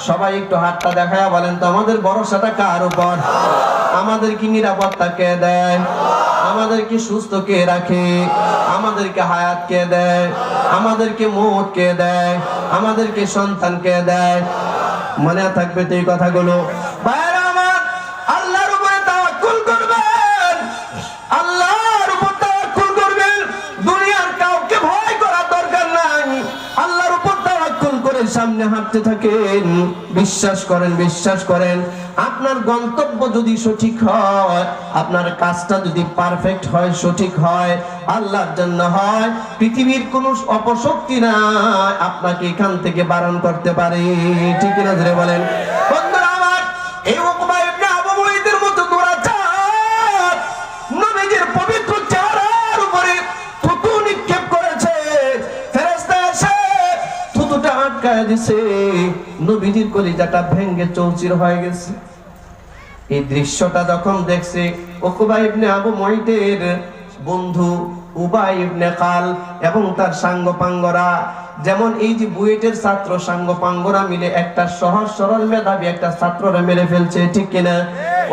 সবাই একটু হাতটা দেখায়া বলেন তো, আমাদের ভরসাটা কার উপর? আমাদের কি নিরাপত্তা কে দেয়? আমাদের কি সুস্থ কে রাখে? আমাদেরকে হায়াত কে দেয়? আমাদেরকে মৌত কে দেয়? আমাদেরকে সন্তান কে দেয়? মনে থাকবে তো এই কথাগুলো। ভাইরা আমার, আল্লাহর উপরে তাওয়াক্কুল করবেন, আল্লাহর উপর তাওয়াক্কুল করবেন। দুনিয়ার কাউকে ভয় করার দরকার নাই। আল্লাহর উপর তাওয়াক্কুল করে সামনে হাঁটতে থাকেন। বিশ্বাস করেন, বিশ্বাস করেন, আপনার গন্তব্য যদি সঠিক হয়, আপনার কাজটা যদি পারফেক্ট হয়, সঠিক হয়, আল্লাহর জন্য হয়, পৃথিবীর কোনো অপশক্তি না আপনাকে এখান থেকে বারণ করতে পারে। ঠিক না ধরে বলেন? বন্ধুরা আমার, এই উকবা ইবনে আবু মুঈদের মতো দুরাচার নবীজির পবিত্র চেহারার উপরে থুতু নিক্ষেপ করেছে। ফেরেশতা এসে থুতুটা আটকায় দিছে, নবীজির কলিজাটা ভেঙে চৌচির হয়ে গেছে। এই দৃশ্যটা যখন দেখছে, উকবা ইবনে আবু মুঈদের বন্ধু উবাই ইবনে খালদ এবং তার সাঙ্গপাঙ্গরা, যেমন এই যে বুয়েটের ছাত্র সাঙ্গপাঙ্গরা মিলে একটা সহজ সরল মেধাবী একটা ছাত্ররা মেরে ফেলছে, ঠিক কিনা?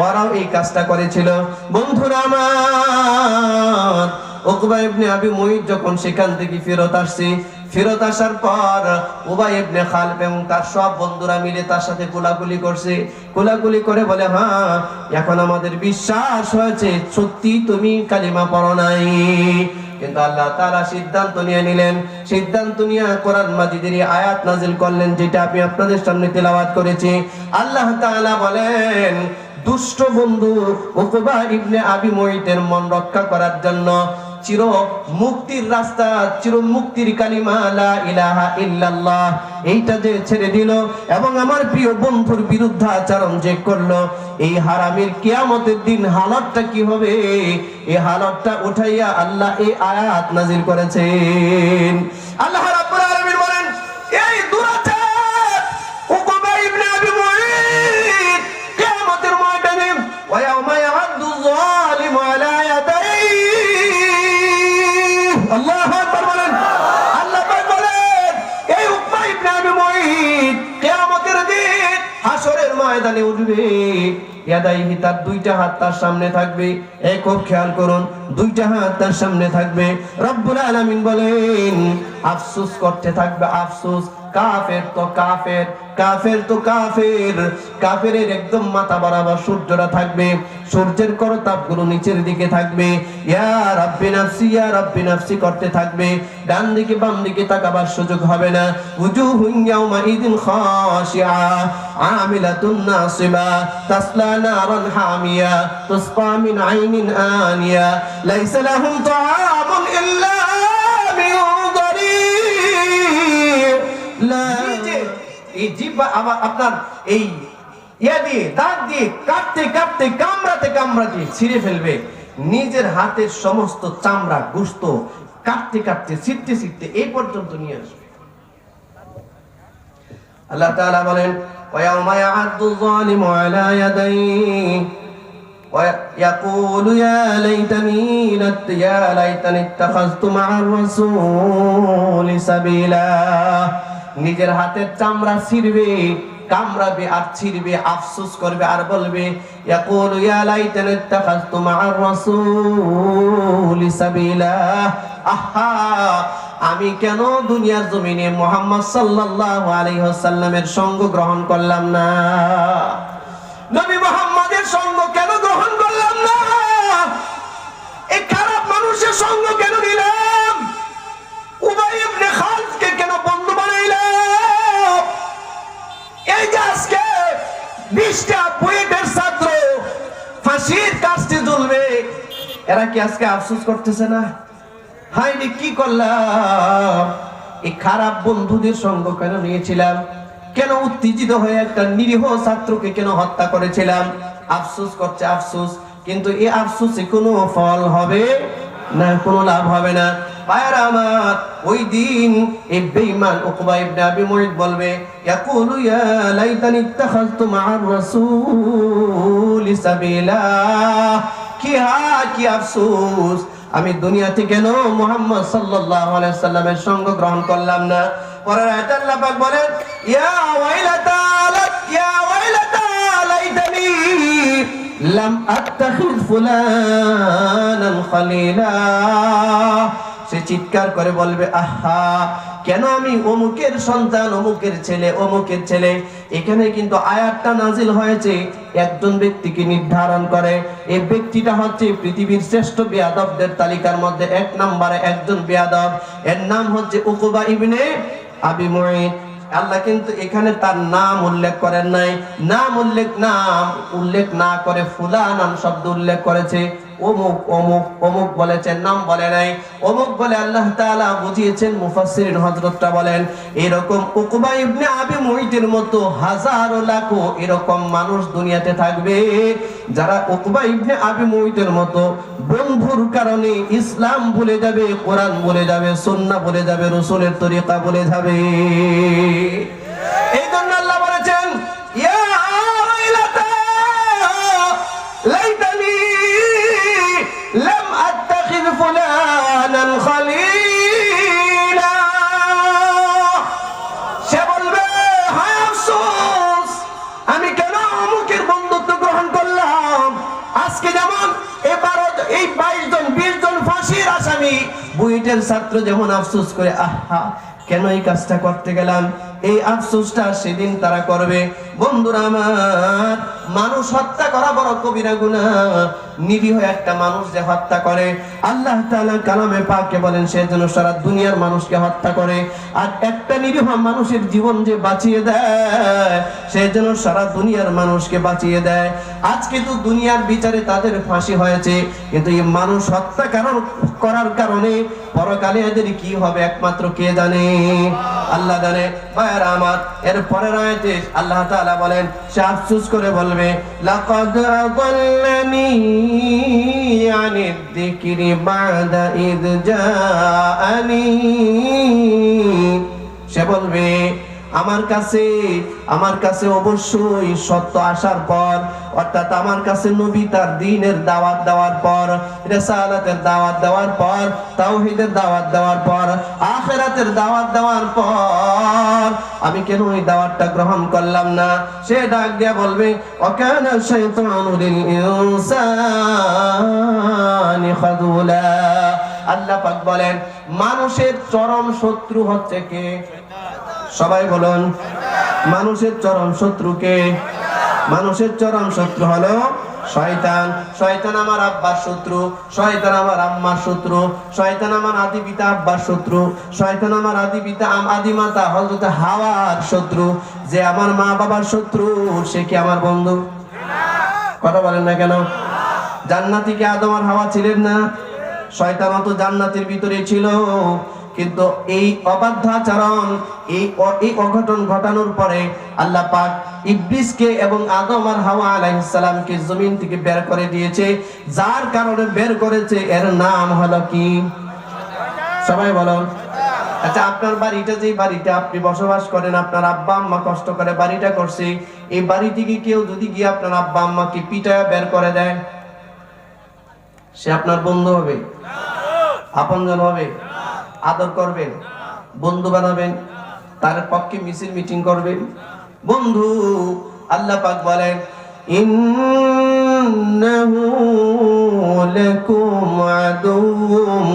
ওরাও এই কাজটা করেছিল। বন্ধুরা আমার, উকবা ইবনে আবি মুঈদ যখন সেখান থেকে ফেরত আসছে, ফেরত আসার পর উবাই ইবনে খালদ এবং তার সব বন্ধুরা মিলে তার সাথে কোলাকুলি করছে। কোলাকুলি করে বলে, হ্যাঁ, এখন আমাদের বিশ্বাস হয়েছে সত্যি তুমি কালিমা পড়ো নাই। কিন্তু আল্লাহ তাআলা সিদ্ধান্ত নিয়ে নিলেন। সিদ্ধান্ত নিয়ে কোরআন মাজিদের আয়াত নাজিল করলেন, যেটা আমি আপনাদের সামনে তেলাওয়াত করেছি। আল্লাহ তাআলা বলেন, দুষ্ট বন্ধু উকবা ইবনে আবি মুঈদের মন রক্ষা করার জন্য চির মুক্তির রাস্তা, চির মুক্তির কালিমা লা ইলাহা ইল্লাল্লাহ, এইটা যে ছেড়ে দিল এবং আমার প্রিয় বন্ধুর বিরুদ্ধাচরণ যে করলো, এই হারামের কিয়ামতের দিন হালতটা কি হবে, এই হালতটা উঠাইয়া আল্লাহ এই আয়াত নাজিল করেছেন। আল্লাহ রাব্বুল আলামিন বলেন, এই দুরাচার উকবা ইবনে আবি মুঈদ কিয়ামতের ময়দানে ওয়া ইয়াউমা ইয়া'আদু যালিমু আলা ইয়াদাইহি, আল্লাহু আকবার বলেন। আল্লাহ পাক বলেন, এই উকবা ইবনে আবি মুঈদ কিয়ামতের দিন হাসরের ময়দানে উঠবে। ইয়াদাইহি, তার দুইটা হাত তার সামনে থাকবে। এই খুব খেয়াল করুন, দুইটা হাত তার সামনে থাকবে। রব্বুল আলামিন বলেন, আফসোস করতে থাকবে, আফসোস। কাফের তো কাফের, কাফের তো কাফের, কাফেরের একদম মাথা বরাবর সূর্যটা থাকবে, সূর্যের করতাপগুলো নিচের দিকে থাকবে। ইয়া রাব্বি নাফসি, ইয়া রাব্বি নাফসি করতে থাকবে। ডান দিকে বাম দিকে তাকাবার সুযোগ হবে না। উজুহুন ইয়াউমা ইদিন খাশিআ আমিলাতুন নাসিবা তাসলা নারান হামিয়া তুসকা মিন আইনিন আনিয়া লাইসা লাহুম তাআমুন ইল্লা মিন দারি। এই জিহ্বা আপনার এই ইয়া দিয়ে দাঁত দিয়ে কাটতে কাটতে কামড়াতে কামড়াতে ছিঁড়ে ফেলবে। নিজের হাতের সমস্ত চামড়া গোশত কাটতে কাটতে ছিঁড়তে ছিঁড়তে এই পর্যন্ত নিয়ে আসবে। আল্লাহ তাআলা বলেন, ওয়ায়াউমা ইয়া'আদু যালিমু আলা ইয়াদাইহি ওয়া ইয়াকুলু ইয়া লাইতানি ইত্তাখাযতু মা'আর রাসূলি সাবিলা। নিজের হাতের চামড়া ছিঁড়বে, কামড়াবে আর ছিঁড়বে, আফসোস করবে আর বলবে, ইয়াকুলু ইয়া লাইতানি ইত্তাখাযতু মা'আর রাসূলি সাবিলা। আহা, আমি কেন দুনিয়ার জমিনে মুহাম্মদ সাল্লাল্লাহু আলাইহি ওয়াসাল্লামের সঙ্গ গ্রহণ করলাম না। নবী মুহাম্মদের সঙ্গ কেন গ্রহণ করলাম না? এই খারাপ মানুষের সঙ্গ কেন নিলাম? উবাই ইবনে খালদকে কেন বন্ধু বানাইলাম? এই যে আজকে 20টা বুয়েটের ছাত্র ফাঁসির কাস্টে ঝুলবে, এরা কি আজকে আফসোস করতেছে না? হায় রে, কি করলাম? এই খারাপ বন্ধুদের সঙ্গ কেন নিয়েছিলাম? কেন উত্তেজিত হয়ে একটা নিরীহ ছাত্রকে কেন হত্যা করেছিলাম? আফসোস করছে, আফসোস। কিন্তু এই আফসোসে কোনো ফল হবে না, কোনো লাভ হবে না। ভাইরা আমার, ওই দিন এই বেঈমান উকবা ইবনে আবি মুঈত বলবে, ইয়াকুলু ইয়া লাইতানি ইত্তাখাযতু মা'আর রাসূলি সাবিলা। কি আফসোস, আমি দুনিয়াতে কেন মুহাম্মদ সাল্লাল্লাহু আলাইহি সাল্লামের সঙ্গ গ্রহণ করলাম না। পরের আয়াতে আল্লাহ পাক বলেন, ইয়া ওয়াইলাতা লাইতানি লাম আত্তাখিয ফুলানান খলিলা। সে চিৎকার করে বলবে, আহা, কেন আমি অমুকের সন্তান, অমুকের ছেলে। এখানে কিন্তু আয়াতটা নাজিল হয়েছে একজন ব্যক্তিকে নির্ধারণ করে। এই ব্যক্তিটা হচ্ছে পৃথিবীর শ্রেষ্ঠ বেয়াদবদের তালিকার মধ্যে 1 নম্বরে একজন বেয়াদব, এর নাম হচ্ছে উকবা ইবনে আবি মুঈত। আল্লাহ কিন্তু এখানে তার নাম উল্লেখ করেন নাই। নাম উল্লেখ না করে ফুলানান শব্দ উল্লেখ করেছে। অমুক অমুক অমুক বলেছেন, নাম বলে নাই। অমুক বলে আল্লাহ তাআলা বুঝিয়েছেন, মুফাসসিরিন হযরতরা বলেন এরকম উকবা ইবনে আবি মুঈতের মতো হাজারো লাখো এরকম মানুষ দুনিয়াতে থাকবে যারা উকবা ইবনে আবি মুঈতের মতো বন্ধুর কারণে ইসলাম ভুলে যাবে, কোরআন ভুলে যাবে, সুন্নাহ ভুলে যাবে, রাসূলের তরিকা ভুলে যাবে। এই জন্য আল্লাহ বলেছেন, ইয়া ওয়াইলাতা লাইতানি লাম আত্তাখিয ফুলানান খলিলা। সে বলবে, হায় আফসোস, আমি কেন অমুকের বন্ধুত্ব গ্রহণ করলাম। আজকে যেমন এই 22 জন 20 জন ফাঁসির আসামি বুয়েটের ছাত্র যেমন আফসোস করে, আহা, কেন এই কাজটা করতে গেলাম, এই আফসোসটা সেদিন তারা করবে। বন্ধুরা আমার, মানুষ হত্যা করা বড় কবিরা গুনাহ। নিরীহ একটা মানুষ যে হত্যা করে, আল্লাহ তাআলা কালামে পাকে বলেন সে যেন সারা দুনিয়ার মানুষকে হত্যা করে। আর একটা নিরীহ মানুষের জীবন যে বাঁচিয়ে দেয়, সে যেন সারা দুনিয়ার মানুষকে বাঁচিয়ে দেয়। আজকে তো দুনিয়ার বিচারে তাদের ফাঁসি হয়েছে, কিন্তু এই মানুষ হত্যা করার কারণে পরকালে এদের কি হবে একমাত্র কে জানে? আল্লাহ জানে। ভাইরা আমার, এর পরের আয়াতে আল্লাহ তাআলা বলেন, সে আফসোস করে বলবে, লাকাদ আযাল্লানি আনিদ যিকরি বা'দা ইয জাআনি। সে বলবে, আমার কাছে অবশ্যই সত্য আসার পর, অর্থাৎ আমার কাছে নবী তার দ্বীনের দাওয়াত দেওয়ার পর, রিসালাতের দাওয়াত দেওয়ার পর, তাওহীদের দাওয়াত দেওয়ার পর, আখিরাতের দাওয়াত দেওয়ার পর আমি কেন ওই দাওয়াতটা গ্রহণ করলাম না? সে ডাক দিয়া বলবে, ওয়াকানা শাইতানু লিল ইনসানি খাযুলা। আল্লাহ পাক বলেন, মানুষের চরম শত্রু হচ্ছে কে? সবাই বলুন, মানুষের চরম শত্রু কে? মানুষের চরম শত্রু হলো শয়তান। শয়তান আমার আব্বার শত্রু, শয়তান আমার আম্মার শত্রু, শয়তান আমার আদি পিতা আব্বার শত্রু, শয়তান আমার আদি পিতা আদি মাতা হযরত হাওয়ার শত্রু। যে আমার মা বাবার শত্রু, সে কি আমার বন্ধু? কথা বলেন না কেন? জান্নাতি কি আদম আর হাওয়া ছিলেন না? শয়তানও তো জান্নাতের ভিতরে ছিল, কিন্তু এই অবাধ্যাচরণ, এই অঘটন ঘটানোর পরে আল্লাহ পাক ইবলিসকে এবং আদম আর হাওয়া আলাইহিস সালামকে জমিন থেকে বের করে দিয়েছে। যার কারণে বের করেছে, এর নাম হলো কি? সবাই বলুন। আচ্ছা, আপনার বাড়িটা, যে বাড়িতে আপনি বসবাস করেন, আপনার আব্বা আম্মা কষ্ট করে বাড়িটা করছে, এই বাড়ি থেকে কেউ যদি গিয়ে আপনার আব্বা আম্মাকে পিটায় বের করে দেয়, সে আপনার বন্ধু হবে? আপনজন হবে? আদর করবেন, বন্ধু বানাবেন, তার পক্ষে মিছিল মিটিং করবেন? বন্ধু। আল্লাহ পাক বলেন, ইন্নাহু লাকুম আদুউম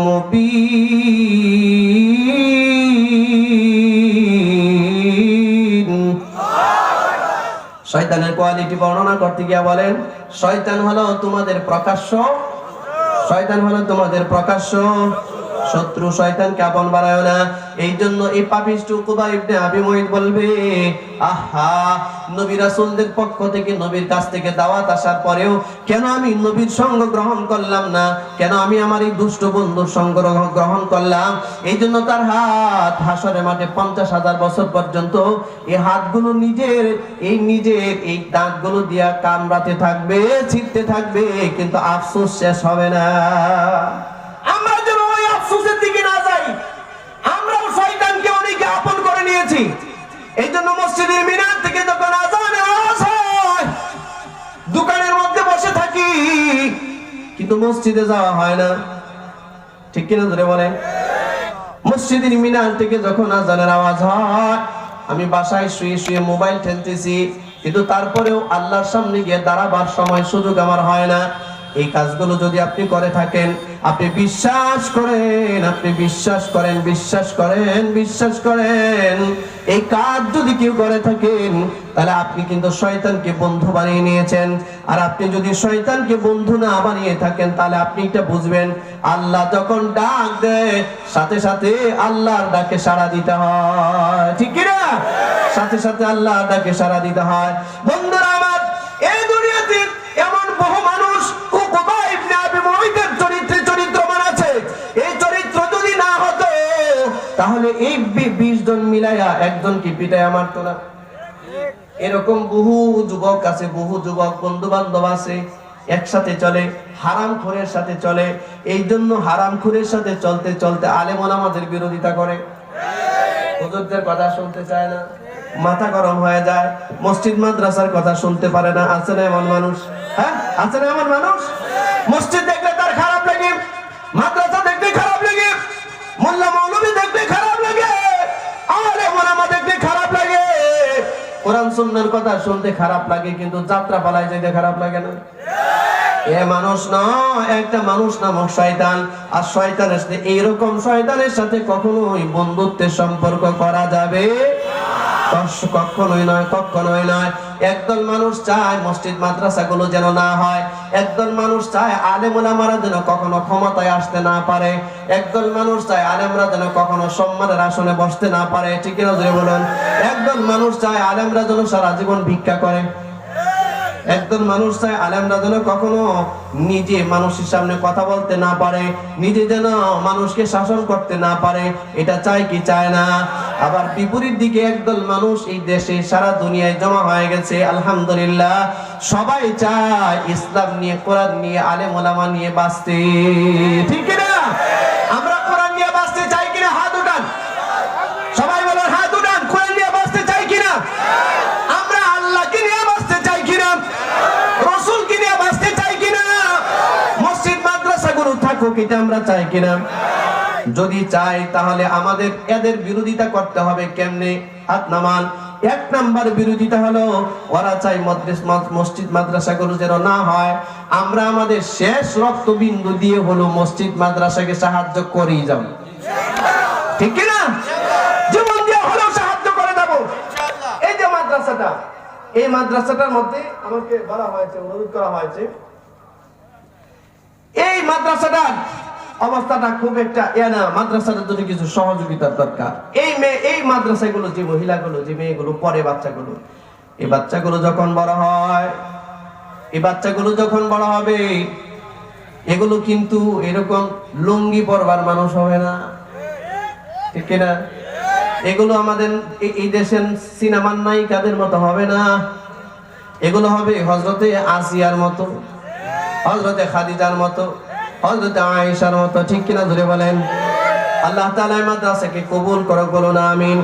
মুবিন। শয়তানের কোয়ালিটি বর্ণনা করতে গিয়ে বলেন, শয়তান হলো তোমাদের প্রকাশ্য, শয়তান হলো তোমাদের প্রকাশ্য শত্রু। শয়তানকে আপন বানায় না। এই জন্য এই পাপিষ্ঠ উকবা ইবনে আবি মুঈত বলবে, আহা, নবী রাসূলদের পক্ষ থেকে, নবীর কাছ থেকে দাওয়াত আসার পরেও কেন আমি নবীর সঙ্গ গ্রহণ করলাম না, কেন আমি আমার এই দুষ্ট বন্ধুর সঙ্গ গ্রহণ করলাম। এই জন্য তার হাত হাসরের মাঠে 50,000 বছর পর্যন্ত এই হাতগুলো নিজের এই দাঁতগুলো দিয়া কামড়াতে থাকবে, ছিটতে থাকবে, কিন্তু আফসোস শেষ হবে না। আমরা যেন ওই আফসোসের দিকে না যাই। আমরাও শয়তানকে অনেকে আপন করে নিয়েছি। এই জন্য মসজিদের মিনার থেকে যখন আযানের আওয়াজ হয়, দোকানের মধ্যে বসে থাকি, কিন্তু মসজিদে যাওয়া হয় না। ঠিক কিনা ধরে বলেন? মসজিদের মিনার থেকে যখন আযানের আওয়াজ হয়, আমি বাসায় শুয়ে শুয়ে মোবাইল ঠেলতেছি, কিন্তু তারপরেও আল্লাহর সামনে গিয়ে দাঁড়াবার সময় সুযোগ আমার হয় না। এই কাজগুলো যদি আপনি করে থাকেন, আপনি বিশ্বাস করেন, বিশ্বাস করেন, এই কাজ যদি কেউ করে থাকেন, তাহলে আপনি কিন্তু শয়তানকে বন্ধু বানিয়ে নিয়েছেন। আর আপনি যদি শয়তানকে বন্ধু না বানিয়ে থাকেন, তাহলে আপনি এটা বুঝবেন, আল্লাহ যখন ডাক দেয়, সাথে সাথে আল্লাহর ডাকে সাড়া দিতে হয়। ঠিক কি না? সাথে সাথে আল্লাহর ডাকে সাড়া দিতে হয়। বন্ধুরা আমার, এই দুনিয়াতে এমন বহু মানুষ উকবা ইবনে আবি মুঈতের চরিত্রবান আছে। এই চরিত্র যদি না হতো, তাহলে এই 20 জন মিলাইয়া একজনকে পিটাইয়া মারতো না। এরকম বহু যুবক আছে, বহু যুবক বন্ধু বান্ধব আছে, একসাথে চলে, হারামখোরের সাথে চলে। এই জন্য হারামখোরের সাথে চলতে চলতে আলেম ওলামাদের বিরোধিতা করে, হুজুরদের কথা শুনতে চায় না, মাথা গরম হয়ে যায়, মসজিদ মাদ্রাসার কথা শুনতে পারে না। আছে না এমন মানুষ? হ্যাঁ, আছে না এমন মানুষ? মসজিদ দেখলে তার খারাপ লাগে, মাদ্রাসা দেখলে খারাপ লাগে, মোল্লা মৌলবী দেখলে খারাপ লাগে, আলেম ওলামা দেখলে খারাপ লাগে, কোরআন সুন্নাহর কথা শুনতে খারাপ লাগে, কিন্তু যাত্রা পালায় যেতে খারাপ লাগে না। এ মানুষ নয়, একটা মানুষ নামক শয়তান। আর শয়তানের সাথে, এইরকম শয়তানের সাথে কখনোই বন্ধুত্বের সম্পর্ক করা যাবে কখনোই নয়। একদল মানুষ চায় মসজিদ মাদ্রাসাগুলো যেন না হয়, একদল মানুষ চায় আলেম ওলামারা যেন কখনো ক্ষমতায় আসতে না পারে, একদল মানুষ চায় আলেমরা যেন কখনো সম্মানের আসনে বসতে না পারে। ঠিক না জোরে বলুন? একদল মানুষ চায় আলেমরা যেন সারা জীবন ভিক্ষা করে, একদল মানুষ চায় আলেমরা যেন কখনো নিজে মানুষের সামনে কথা বলতে না পারে, নিজে যেন মানুষকে শাসন করতে না পারে। এটা চায় কি চায় না? আবার বিপরীত দিকে একদল মানুষ এই দেশে, সারা দুনিয়ায় জমা হয়ে গেছে, আলহামদুলিল্লাহ, সবাই চায় ইসলাম নিয়ে, কোরআন নিয়ে, আলেম ওলামা নিয়ে বাঁচতে। ঠিক না? আমরা কোরআন নিয়ে বাঁচতে চাই কিনা? হাত উঠান, সবাই বলেন, হাত উঠান। কোরআন নিয়ে বাঁচতে চাই কিনা? আমরা আল্লাহকে নিয়ে বাঁচতে চাই কিনা? রাসূলকে নিয়ে বাঁচতে চাই কিনা? মসজিদ মাদ্রাসাগুলো থাকুক, এটা আমরা চাই কিনা? যদি চাই, তাহলে আমাদের এদের বিরোধিতা করতে হবে। কেমনে? হাত নামান। 1 নাম্বার বিরোধিতা হলো, ওরা চাই মসজিদ মাদ্রাসাগুলো যেন না হয়। আমরা আমাদের শেষ রক্তবিন্দু দিয়ে হলো মসজিদ মাদ্রাসাকে সাহায্য করেই যাব। ঠিক কি না? জীবন দিয়ে হলেও সাহায্য করে দেব। এই যে মাদ্রাসাটা, এই মাদ্রাসাটার মধ্যে আমাকে বলা হয়েছে, অনুরোধ করা হয়েছে, এই মাদ্রাসাটার অবস্থাটা খুব একটা না, মাদ্রাসাটার জন্য কিছু সহযোগিতার দরকার। এই মাদ্রাসাগুলো, যে মহিলাগুলো, যে মেয়েগুলো পড়ে, বাচ্চাগুলো, এই বাচ্চাগুলো যখন বড় হয়, এই বাচ্চাগুলো যখন বড় হবে, এগুলো কিন্তু এরকম লুঙ্গি পরবার মানুষ হবে না। ঠিক না? এগুলো আমাদের এই দেশের সিনেমার নায়িকাদের মতো হবে না। এগুলো হবে হযরতে আসিয়ার মতো, হযরতে খাদিজার মতো, হযরতে আয়েশার মতো। ঠিক কিনা ধরে বলেন? আল্লাহ তাআলা মাদ্রাসাকে কবুল করুক, বলুন আমিন।